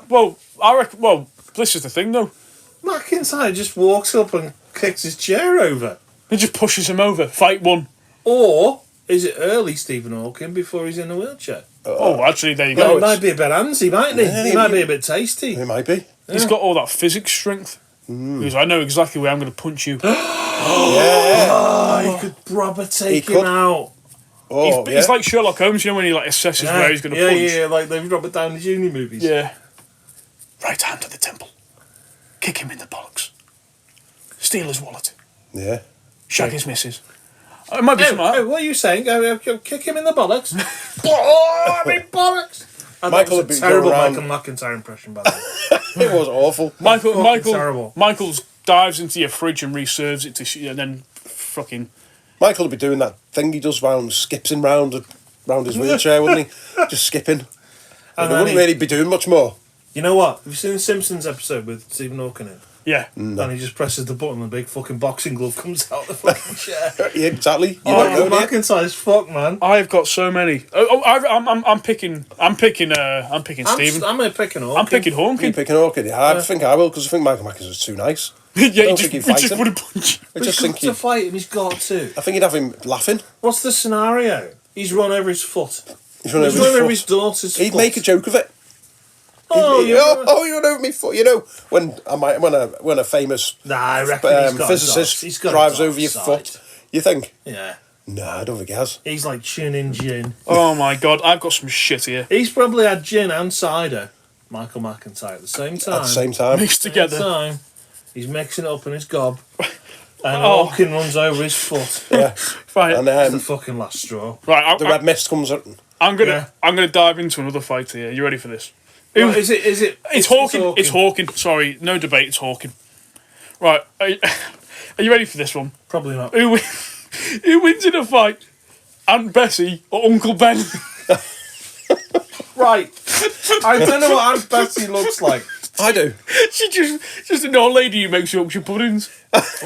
Well, I reckon. Well, this is the thing, though. McIntyre just walks up and kicks his chair over. He just pushes him over. Fight one. Or is it early Stephen Hawking before he's in a wheelchair? Oh, actually, there you No, go. he might be a bit handsy, mightn't he? Yeah, He might be a bit tasty. It might be. He's got all that physics strength. Because I know exactly where I'm going to punch you. Yeah. Oh, he could proper take He him could. out. Oh, He's like Sherlock Holmes, you know, when he like assesses where he's going to punch. Yeah, like they've Robert Downey Jr. movies. Yeah. Right hand to the temple. Kick him in the bollocks. Steal his wallet. Yeah. Shag his missus. It might be something like that. What are you saying? Go kick him in the bollocks. Oh, I mean bollocks. And Michael that would was be a terrible going Michael McIntyre impression, by the way. It was awful. terrible. Michael dives into your fridge and reserves it to and then fucking. Michael would be doing that thing he does skips him round his wheelchair, wouldn't he? Just skipping. And he then wouldn't really be doing much more. You know what? Have you seen the Simpsons episode with Stephen Hawking in? Yeah. And he just presses the button and the big fucking boxing glove comes out the fucking chair. Yeah, exactly. You Oh, don't know, do you? McIntyre's fuck, man. I've got so many. I'm picking Stephen. I'm going to pick an Hawking. I'm picking You Hawking. picking Hawking? Yeah, I think I will because I think Michael McIntyre's too nice. Yeah, don't he think he'd just, he fight just him. wouldn't punch. I But just he's think got to fight him, he's got to. I think he'd have him laughing. What's the scenario? He's run over his foot. He's run He's over run over his his foot. daughter's He'd foot. make a joke of it. Oh, He'd- you run over me foot. You know when a famous Nah, I reckon he's got physicist he's got drives a over your side. foot. You think? Yeah. No, I don't think he has. He's like tuning gin. Oh my God, I've got some shit here. He's probably had gin and cider, Michael McIntyre, at the same time. At the same time. Mixed Same together. time. He's mixing it up in his gob. And Oh. Hawking runs over his foot. Yeah. Right, And That's the then fucking last straw. right. the red mist comes out. I'm gonna Yeah. I'm gonna dive into another fight here. You ready for this? Well, is it? It's Hawking. It's Hawking. Sorry, no debate. It's Hawking. Right. Are you ready for this one? Probably not. Who wins in a fight? Aunt Bessie or Uncle Ben? Right. I don't know what Aunt Bessie looks like. I do. She's just an old lady who makes Yorkshire puddings.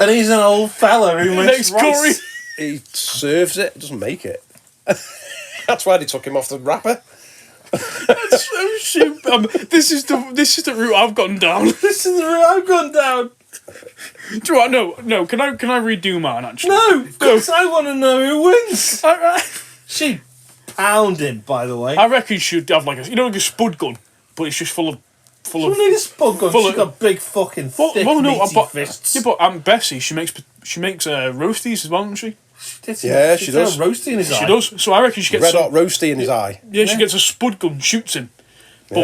And he's an old fella who makes Makes curry. rice. He serves it, doesn't make it. That's why they took him off the wrapper. That's so stupid. This is the route I've gone down. This is the route I've gone down. Do you want no? Can I redo mine actually? No, because I want to know who wins. Alright. She pound him, by the way. I reckon she'd have like a spud gun, but it's just full of. She doesn't need a spud gun. She's got big fucking thick, meaty fists. Yeah, but Aunt Bessie, she makes roasties as well, doesn't she? She does. Roasty in his eye. She does. So I reckon she gets Red hot roasty in his eye. Yeah, she gets a spud gun, shoots him. But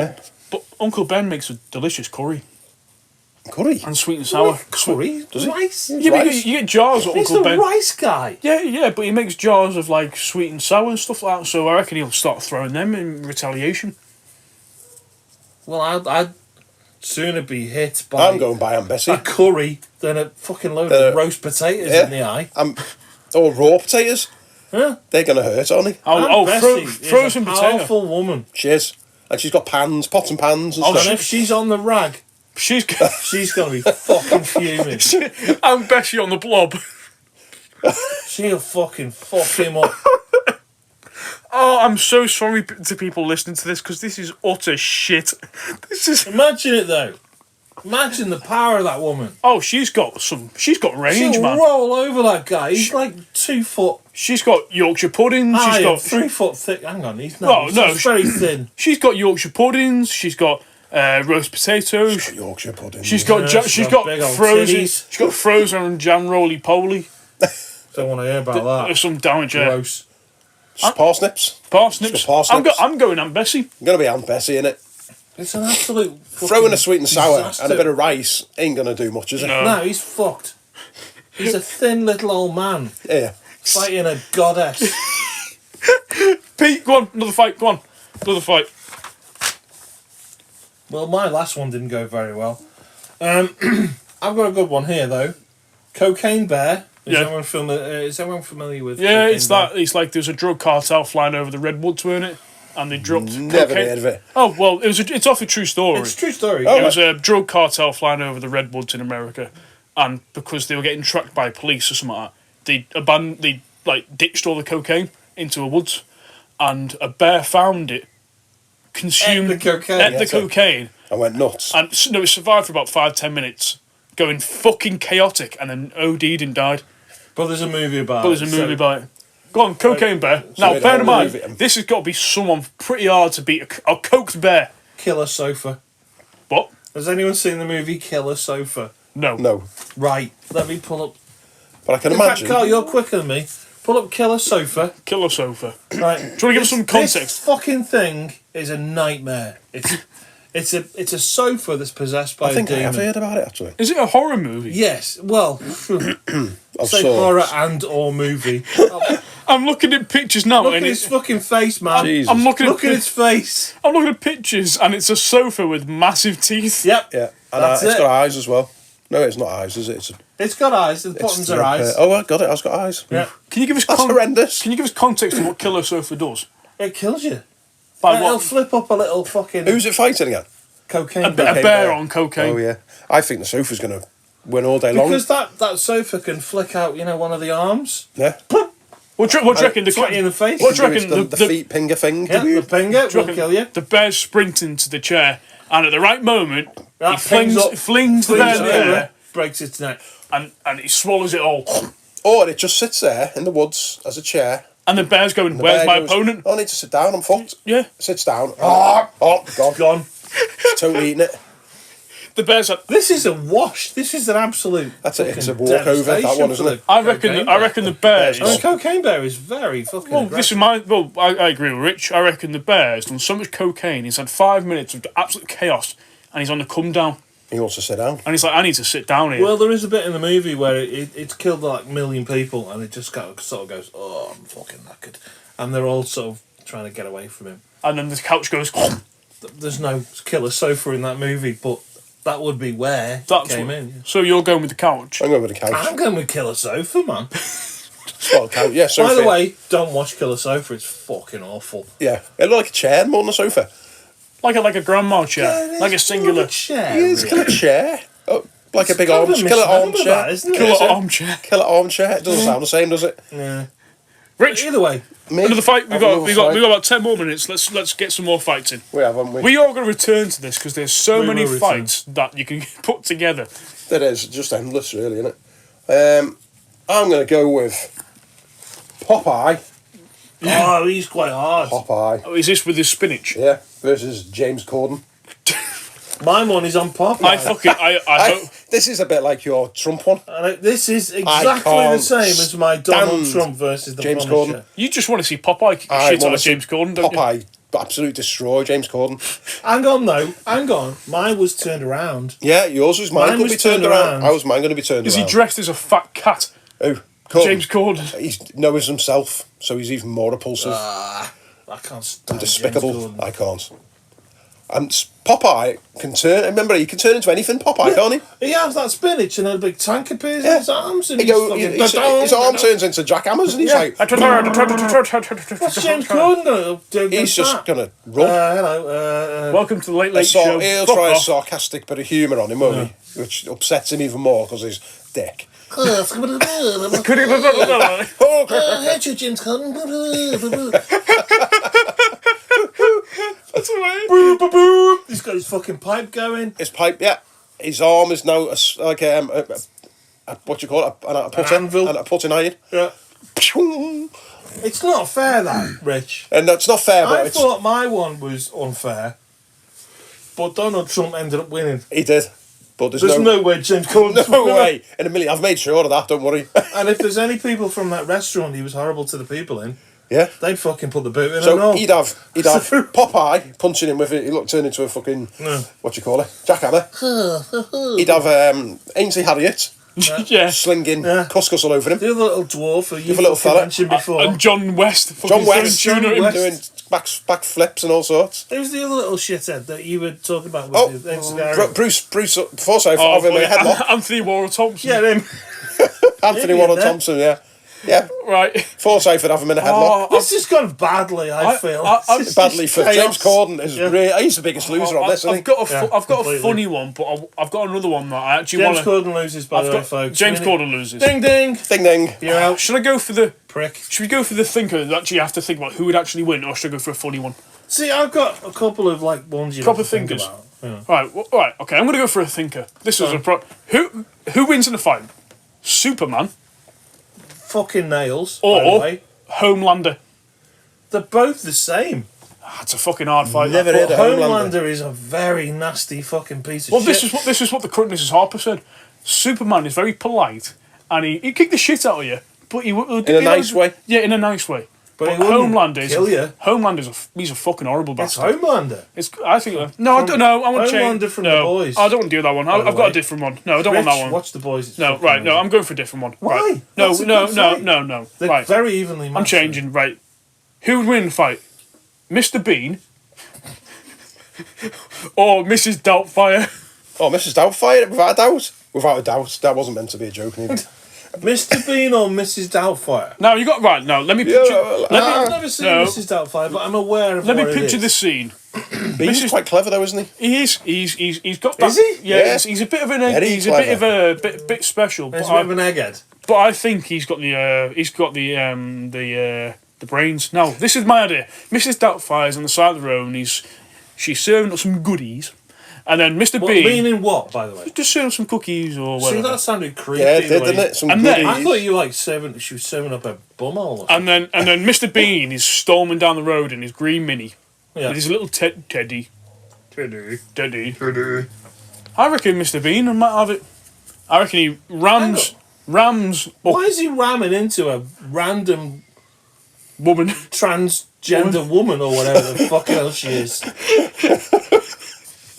Yeah. Uncle Ben makes a delicious curry Curry. and sweet and sour. Curry? Rice? Yeah, but Rice. you get jars of He's Uncle the Ben. rice guy. Yeah, but he makes jars of like sweet and sour and stuff like that. So I reckon he'll start throwing them in retaliation. Well, I'd sooner be hit by I'm going by Aunt Bessie. a curry than a fucking load of roast potatoes in the eye. Or raw potatoes. Huh? They're going to hurt, aren't they? Oh, Bessie frozen is a potato. powerful woman. She is. And she's got pans, pots and pans and And stuff. if she's on the rag, She's she's going to be fucking fuming. I'm Bessie on the blob. She'll fucking fuck him up. Oh, I'm so sorry to people listening to this because this is utter shit. This is. Imagine it, though. Imagine the power of that woman. Oh, she's got range, She'll man. roll over that guy. He's like 2 foot. She's got Yorkshire puddings. She's She's got 3 foot thick. Hang on, he's Oh, not. no, He's very thin. She's got Yorkshire puddings. She's got roast potatoes. Yorkshire pudding. She's got Yeah, she's got big old frozen. titties. She's got frozen jam roly poly. Don't want to hear about that. There's some damage there. Gross. Parsnips. Parsnips. She's got parsnips. I'm going Aunt Bessie. Going to be Aunt Bessie in it. It's an absolute. Throwing a sweet and sour disaster. and a bit of rice ain't going to do much, is it? No. No, he's fucked. He's a thin little old man Yeah. fighting a goddess. Pete, go on, another fight. Go on, another fight. Well, my last one didn't go very well. I've got a good one here though. Cocaine Bear. Is everyone familiar with? Yeah, Cocaine it's Bear? that. It's like there's a drug cartel flying over the redwoods, weren't it? And they dropped Never cocaine. heard of it. Oh well, it's off a true story. It's a true story. Oh, It was a drug cartel flying over the redwoods in America, and because they were getting tracked by police or something like that, they ditched all the cocaine into a woods, and a bear found it, consumed Ate the cocaine. ate the Yeah, so- cocaine, I went nuts. and it survived for about 5-10 minutes, going fucking chaotic, and then OD'd and died. But there's a movie about. But there's a movie about it. Go on, Cocaine Bear. Now, wait, bear in I'll mind, leave it. this has got to be someone pretty hard to beat a coked bear. Killer Sofa. What? Has anyone seen the movie Killer Sofa? No. No. Right. Let me pull up. But I can In fact, imagine. Carl, you're quicker than me. Pull up Killer Sofa. Killer sofa. Right. Do you want to give us some This context? fucking thing is a nightmare. It's a sofa that's possessed by I think a I have demon. heard about it, actually. Is it a horror movie? Yes. Well, Of say sorts. horror and or movie. I'm looking at pictures now, Look at and his it's. fucking face, man. Jesus. I'm looking Look at at his face. I'm looking at pictures, and it's a sofa with massive teeth. Yep. Yeah. And That's it's it. got eyes as well. No, it's not eyes, is it? It's got eyes. The It's buttons the are red eyes. pair. Oh, I got it. It's got eyes. Yeah. Can you give us That's horrendous. Can you give us context of what Killer Sofa does? It kills you. By It'll what? flip up a little fucking Who's it fighting again? cocaine. A bear. bear on cocaine. Oh, yeah. I think the sofa's going to win all day long. Because that sofa can flick out, one of the arms. Yeah. What do you reckon? Slap you in the face. What do you It's reckon? the feet pinger thing. Yeah, the finger do you will reckon kill you. The bear's sprinting to the chair, and at the right moment, That he flings pings up, the bear in the over, air, breaks its neck. and he swallows it all. Or it just sits there in the woods as a chair. And the bear's going, The "Where's bear my goes, opponent?" "Oh, I need to sit down. I'm fucked." Yeah. Sits down. Oh, God. Gone. Totally eating it. The bear's like, This is a wash. This is an absolute. That's it. It's a fucking walkover, that devastation one, isn't for it? the I reckon. cocaine I reckon the bear. Bear's I mean, Is, cocaine bear is very fucking. well, this is aggressive. my. Well, I agree with Rich. I reckon the bear has done so much cocaine. He's had 5 minutes of absolute chaos, and he's on the come down. He wants to sit down. And he's like, "I need to sit down here." Well, there is a bit in the movie where it's killed like 1 million people, and it just sort of goes, "Oh, I'm fucking knackered," and they're all sort of trying to get away from him. And then the couch goes. There's no killer sofa in that movie, but that would be where it That's came what- in. Yeah. So you're going with the couch. I'm going with the couch. I'm going with Killer Sofa, man. Well, couch. Yeah, sofa. By the way, don't watch Killer Sofa. It's fucking awful. Yeah. It looked like a chair more than a sofa. Like a grandma chair, like a singular chair. Yeah, it's a chair. Oh, like a big kind of a killer misnomer, armchair. that, isn't it? killer Is it? armchair. Killer armchair. It doesn't sound the same, does it? Yeah. Rich, Either way, Me? another fight. We Have got another fight. about 10 more minutes. Let's get some more fights in. We have, haven't we? We are going to return to this because there's so We many will return. fights that you can put together. It is just endless, really, isn't it? I'm going to go with Popeye Oh, he's quite hard. Popeye. Oh, is this with his spinach? Yeah, versus James Corden. My money's on Popeye. I hope. This is a bit like your Trump one. This is exactly the same as my Donald Trump versus the James Punisher. Corden. You just want to see Popeye kick the I shit out wanna of see James Corden, don't you? Popeye absolutely destroy James Corden. Hang on, though. Hang on. Mine was turned around. Yeah, yours was mine. Mine Could was be turned turned around. around. How was mine going to be turned Is around? he dressed as a fat cat? Who? Corden. James Corden. He knows himself, so he's even more repulsive I can't stand and despicable. James Corden. I can't. And Popeye can turn. Remember, he can turn into anything. Popeye, can't he? He has that spinach and a big tank appears in his arms. And He his arm turns into Jack Hammers, and he's like, What's James Corden going to do? he's just gonna run. Hello. Welcome to the Late Late Show. He'll Fuck try a off. sarcastic bit of humour on him, won't he? Which upsets him even more because he's dick. I hate you, James Corden. That's alright. He's got his fucking pipe going. His pipe, yeah. His arm is now like a what do you call it? A putter, anvil. and a putting iron. Yeah. It's not fair, that, Rich. And that's not fair, but I it's, thought my one was unfair, but Donald Trump ended up winning. he did. But there's There's no way James Corden's no winning. way in a million. I've made sure of that. Don't worry. And if there's any people from that restaurant he was horrible to the people in, Yeah. they'd fucking put the boot in and So all. he'd have Popeye punching him with it. He looked turned into a fucking what do you call it? Jackhammer. He'd have Ainsley Harriott Yeah. slinging couscous all over him. The other little dwarf who you The little fella. mentioned before. And John West. John West John doing back flips and all sorts. Who's the other little shithead that you were talking about with the Instagram? Bruce Forsyth having a headlock. Anthony Warren Thompson. Yeah, him. Anthony Idiot Warren there. Thompson, yeah. Yeah. Right. Forsyth would have him in a headlock. This has gone badly, I feel. This is Badly for chaos. James Corden is he's the biggest loser on this, isn't he? I've got a completely. funny one, but I've got another one that I actually James want to. Corden loses, by the way, folks. James Corden loses. Ding ding. Ding ding. You're out, Should I go for the? prick. Should we go for the thinker that actually have to think about who would actually win, or should I go for a funny one? See, I've got a couple of like ones you Proper have to think thinkers. about. Yeah. Right. Okay. I'm going to go for a thinker. This is who wins in a fight? Superman Fucking nails. By the or way. Homelander? They're both the same. That's a fucking hard fight. Never that. heard of Homelander. Homelander is a very nasty fucking piece of Well, shit. this is what the current Mrs. Harper said. Superman is very polite, and he kick the shit out of you, but he would In a nice way? Yeah, in a nice way. But he But wouldn't Homelander kill you. he's a fucking horrible It's bastard. Homelander. I think no, I don't know. I want to change. Homelander from no, The Boys, I don't want to do that one. the I've got way. a different one. No, I don't want Rich, that one. watch The Boys. It's No, fucking right. No, amazing. I'm going for a different one. Why? Right. No, That's a no, good no, fight. no. They're Right. very evenly matched. I'm changing. Right. Who would win in the fight? Mr. Bean or Mrs. Doubtfire? Oh, Mrs. Doubtfire, without a doubt. Without a doubt. That wasn't meant to be a joke, neither. Mr. Bean or Mrs. Doubtfire? No, you got right. No, let me Yeah, picture. I've never seen No. Mrs. Doubtfire, but I'm aware of Let me what it picture is. the scene. Bean's quite clever, though, isn't he? He is. He's got that. Is he? Yeah. Yeah. He's a bit of an. Very He's a clever. bit of a bit special. He's But a bit of an egghead. I think he's got the brains. No, this is my idea. Mrs. Doubtfire's on the side of the road, and she's serving up some goodies, and then Mr. What, Bean meaning what, by the way? just serving some cookies or See, whatever. that sounded creepy. Yeah, it the did, way- didn't it? Some And then- goodies. I thought you like she was serving up a bumhole. Or And then Mr. Bean is storming down the road in his green Mini yeah. with his little teddy. I reckon Mr. Bean might have it. I reckon he rams up Why is he ramming into a random woman. transgender woman or whatever the fuck else she is?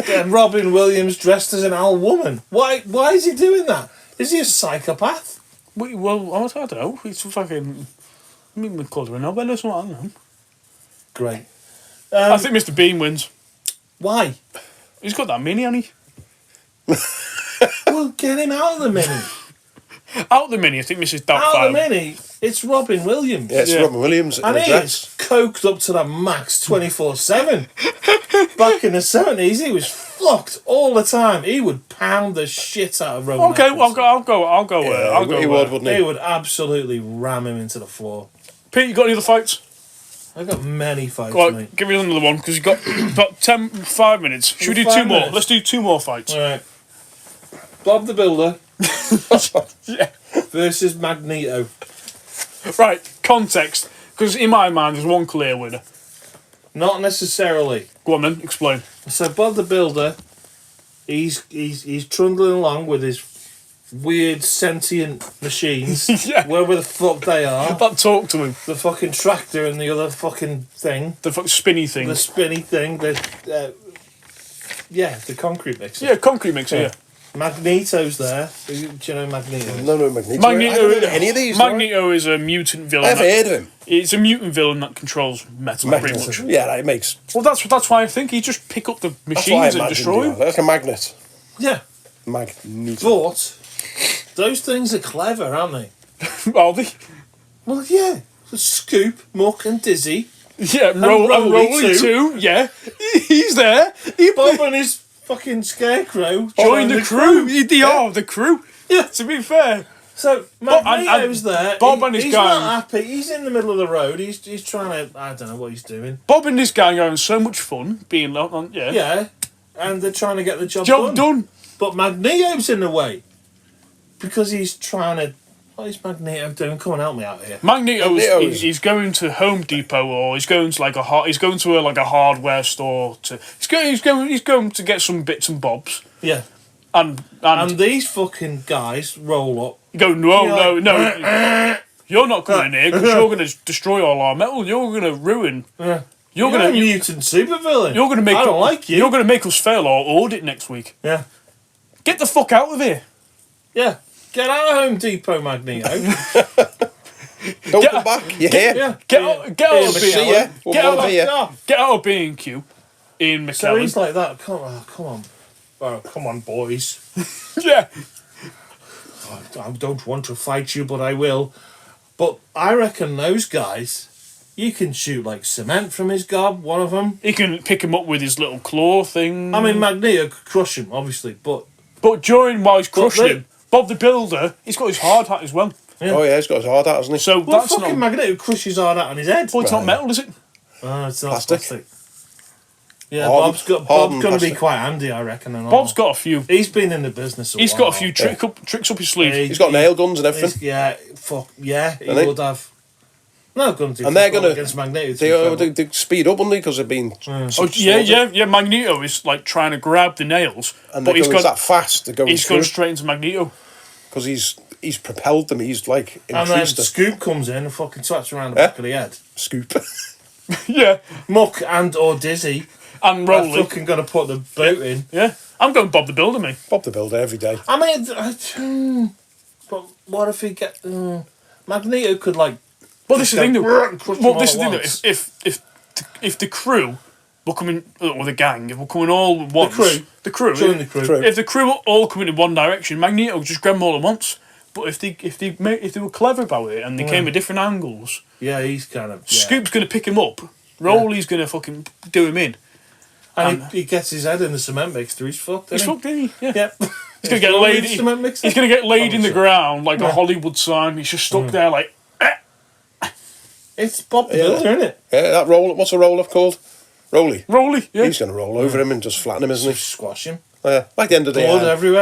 Getting Robin Williams dressed as an old woman. Why is he doing that? Is he a psychopath? Well, I don't know. It's fucking. Maybe we call her a Nobel or something. I don't know. Great. I think Mr. Bean wins. Why? He's got that Mini, hasn't he? Well, get him out of the Mini. Out the Mini, I think Mrs. Out of Doubtfire. the Mini. It's Robin Williams. Yeah, it's Yeah. Robin Williams in And a he dress. is coked up to the max 24/7. Back in the 70s, he was fucked all the time. He would pound the shit out of Roman. Okay, well, I'll go. Yeah, I'll go. he would, wouldn't He he? would absolutely ram him into the floor. Pete, you got any other fights? I've got many fights, Right, mate. give me another one because you've got about 5 minutes. Should we do 5 two more? minutes. Let's do 2 more fights. All right. Bob the Builder Yeah. versus Magneto. Right, context. Because in my mind, there's one clear winner. Not necessarily. Go on then, explain. So Bob the Builder, he's trundling along with his weird sentient machines. Yeah. Wherever the fuck they are. That talk to him. The fucking tractor and the other fucking thing. The spinny thing. The spinny thing. The concrete mixer. Yeah, concrete mixer, yeah. Magneto's there. Do you know Magneto? No, Magneto. Magneto, I don't know any of these. Magneto is a mutant villain. I've heard of him. It's a mutant villain that controls metal, pretty much. Yeah, it makes. Well, that's why I think he just pick up the machines and destroy them. Like a magnet. Yeah. Magneto. But those things are clever, aren't they? Are they? Well, yeah. Scoop, Muck and Dizzy. Yeah, And Rolly too. Yeah. He's there. Bob and his fucking scarecrow join the crew. They are the crew. Yeah. To be fair. So Magneto's there. Bob and his he's gang. Not happy. He's in the middle of the road. He's trying to. I don't know what he's doing. Bob and his gang are having so much fun being on. Yeah. Yeah. And they're trying to get the job done. But Magneto's in the way because he's trying to. What is Magneto doing? Come on, help me out here. He's going to Home Depot or he's going to like a hardware store he's going to get some bits and bobs. Yeah. And these fucking guys roll up. You go, no. You're not coming in here because you're going to destroy all our metal. You're going to ruin. Yeah. You're going to mutant supervillain. You're going to make. I don't like you. You're going to make us fail our audit next week. Yeah. Get the fuck out of here. Yeah. Get out of Home Depot, Magneto. Don't come back. You hear? Yeah. Get out of B&Q. Get out of B&Q. Ian McKellen. So he's like that. Come on. Oh, come on, boys. Yeah. I don't want to fight you, but I will. But I reckon those guys, you can shoot like cement from his gob, one of them. He can pick him up with his little claw thing. I mean, Magneto could crush him, obviously, but while he's crushing him, Bob the Builder, he's got his hard hat as well. Yeah. Oh yeah, he's got his hard hat, hasn't he? So well, that's fucking Magneto crushes hard out on his head. Well, it's not metal, is it? It's not plastic. Yeah, Bob's going to be quite handy, I reckon. And Bob's got a few. He's been in the business a while. He's got a few tricks up his sleeve. He's got nail guns and everything. He would have. No, going to. And they're going to against Magneto. They speed up, wouldn't they? Because they've been. Yeah. Magneto is like trying to grab the nails, and but he's going that fast. He's going straight into Magneto because he's propelled them. He's like increased. And then Scoop comes in and fucking swats around the back of the head. Scoop. Yeah. Muck and or Dizzy. And Rolly. Fucking got to put the boot in. Yeah. I'm going Bob the Builder, mate. Bob the Builder every day. I mean, but what if he get Magneto could like. Well, this is the thing though. If the crew were coming, or the gang, if we're coming all at once, the crew. If the crew were all coming in one direction, Magneto would just grab them all at once. But if they were clever about it and they came at different angles, he's kind of. Yeah. Scoop's going to pick him up. Rolly's going to fucking do him in. And he gets his head in the cement mixer. He's fucked. He's fucked, isn't he? Yeah. Yep. He's going to get laid. He's going to get laid in the ground like a Hollywood sign. He's just stuck there like. It's Bob the Builder, isn't it? Yeah, that roll. What's a roll-up called? Rolly. Yeah. He's going to roll over him and just flatten him, isn't he? Squash him. Like the end of the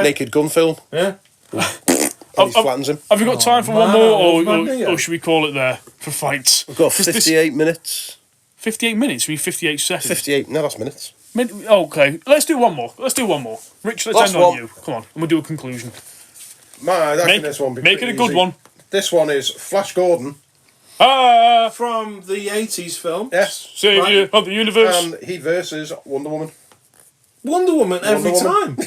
Naked Gun film. Yeah. And he flattens him. Have you got time for one more, or should we call it there for fights? We've got 58 minutes. 58 minutes? We 58 seconds. 58. No, that's minutes. Okay, let's do one more. Rich, let's end on you. Come on, and we'll do a conclusion. This one make it a good one. This one is Flash Gordon. From the 80s film. Yes. Saviour of the universe. And he versus Wonder Woman. Wonder Woman every time.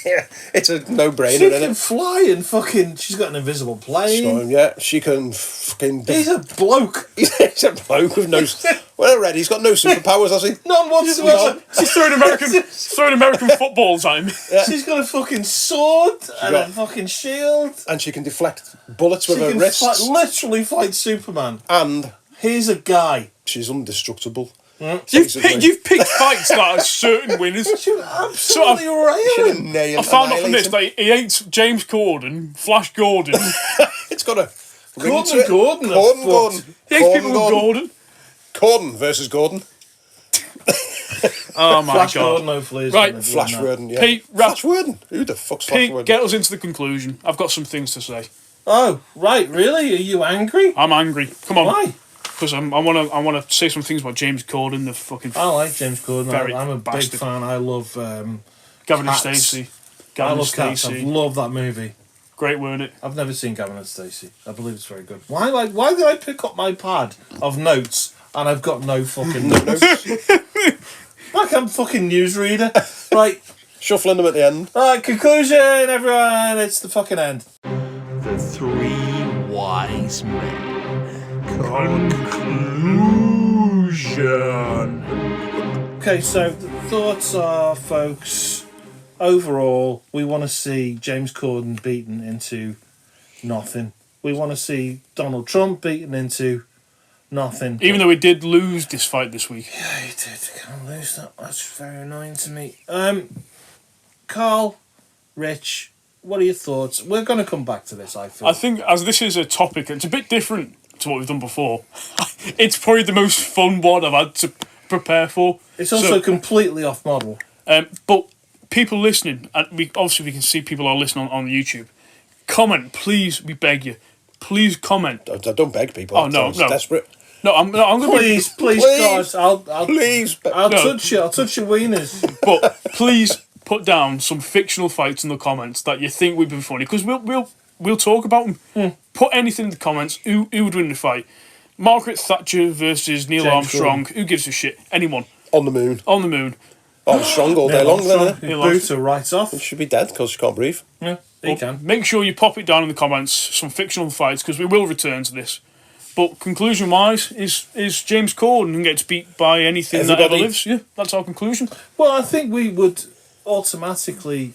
Yeah, it's a no-brainer. She can fly and fucking. She's got an invisible plane. She can fucking. He's a bloke. He's a bloke with no. Well, already he's got no superpowers, has he? None whatsoever. She's throwing American footballs at him. Yeah. She's got a fucking sword and a fucking shield. And she can deflect bullets with her wrists. Literally fight Superman. And here's a guy. She's indestructible. You've picked fights that are certain winners. She absolutely railing. I found out from this that he hates James Corden, Flash Gordon. It's got a Gordon. He hates people with Gordon. Corden versus Gordon. Oh my Flash god! Gordon, hopefully, right, Flash Gordon. Yeah. Pete, Flash Gordon. Who the fuck's Flash Gordon? Get us into the conclusion. I've got some things to say. Oh right, really? Are you angry? I'm angry. Come on. Why? because I want to say some things about James Corden, the fucking. I like James Corden. I'm a bastard. big fan. I love Gavin and Cats. Stacey. I love Cats. I love that movie. Great, weren't it? I've never seen Gavin and Stacey. I believe it's very good. Why did I pick up my pad of notes and I've got no fucking notes? Like I'm fucking newsreader. Right. Shuffling them at the end. Right, conclusion, everyone. It's the fucking end. The Three Wise Men. Conclusion. Okay, so the thoughts are, folks, overall, we want to see James Corden beaten into nothing. We want to see Donald Trump beaten into nothing. Even though we did lose this fight this week. Yeah, he did. Can't lose that. That's very annoying to me. Carl, Rich, what are your thoughts? We're going to come back to this, I feel. I think as this is a topic, it's a bit different to what we've done before. It's probably the most fun one I've had to prepare for. It's also completely off model. But people listening, and we can see people are listening on YouTube. Comment, please. We beg you. Please comment. Don't beg people. Oh no, no. Desperate. No, I'm going to Please, God, I'll please. I'll touch you. I'll touch your wieners. But please put down some fictional fights in the comments that you think would be funny, because we'll talk about them. Put anything in the comments. Who would win the fight? Margaret Thatcher versus Neil James Armstrong. Corden. Who gives a shit? Anyone. On the moon. On the moon. Armstrong all day long, then. His boots are right off. He should be dead because she can't breathe. Yeah, he can. Make sure you pop it down in the comments, some fictional fights, because we will return to this. But conclusion-wise, is James Corden gets beat by anything that ever lives. Yeah, that's our conclusion. Well, I think we would automatically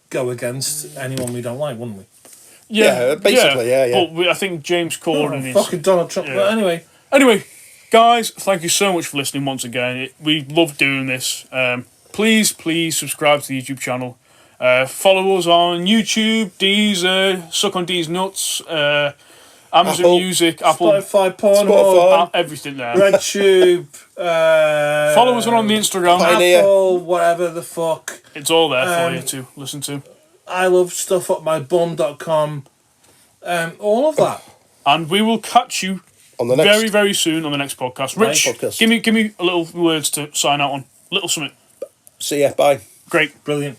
go against anyone we don't like, wouldn't we? Yeah, basically, yeah. But I think James Corden is... Fucking Donald Trump. Yeah. But anyway. Anyway, guys, thank you so much for listening once again. We love doing this. Please subscribe to the YouTube channel. Follow us on YouTube, Deezer, Suck on Dee's Nuts, Amazon Apple, Music, Apple, Spotify, Pornhub, everything there. RedTube, Follow us on the Instagram. Pioneer. Apple, whatever the fuck. It's all there for you to listen to. I love stuff at mybum.com. All of that. And we will catch you On the next. very, very soon on the next podcast. Rich, podcast. give me a little words to sign out on. Little something. See ya. Bye. Great. Brilliant.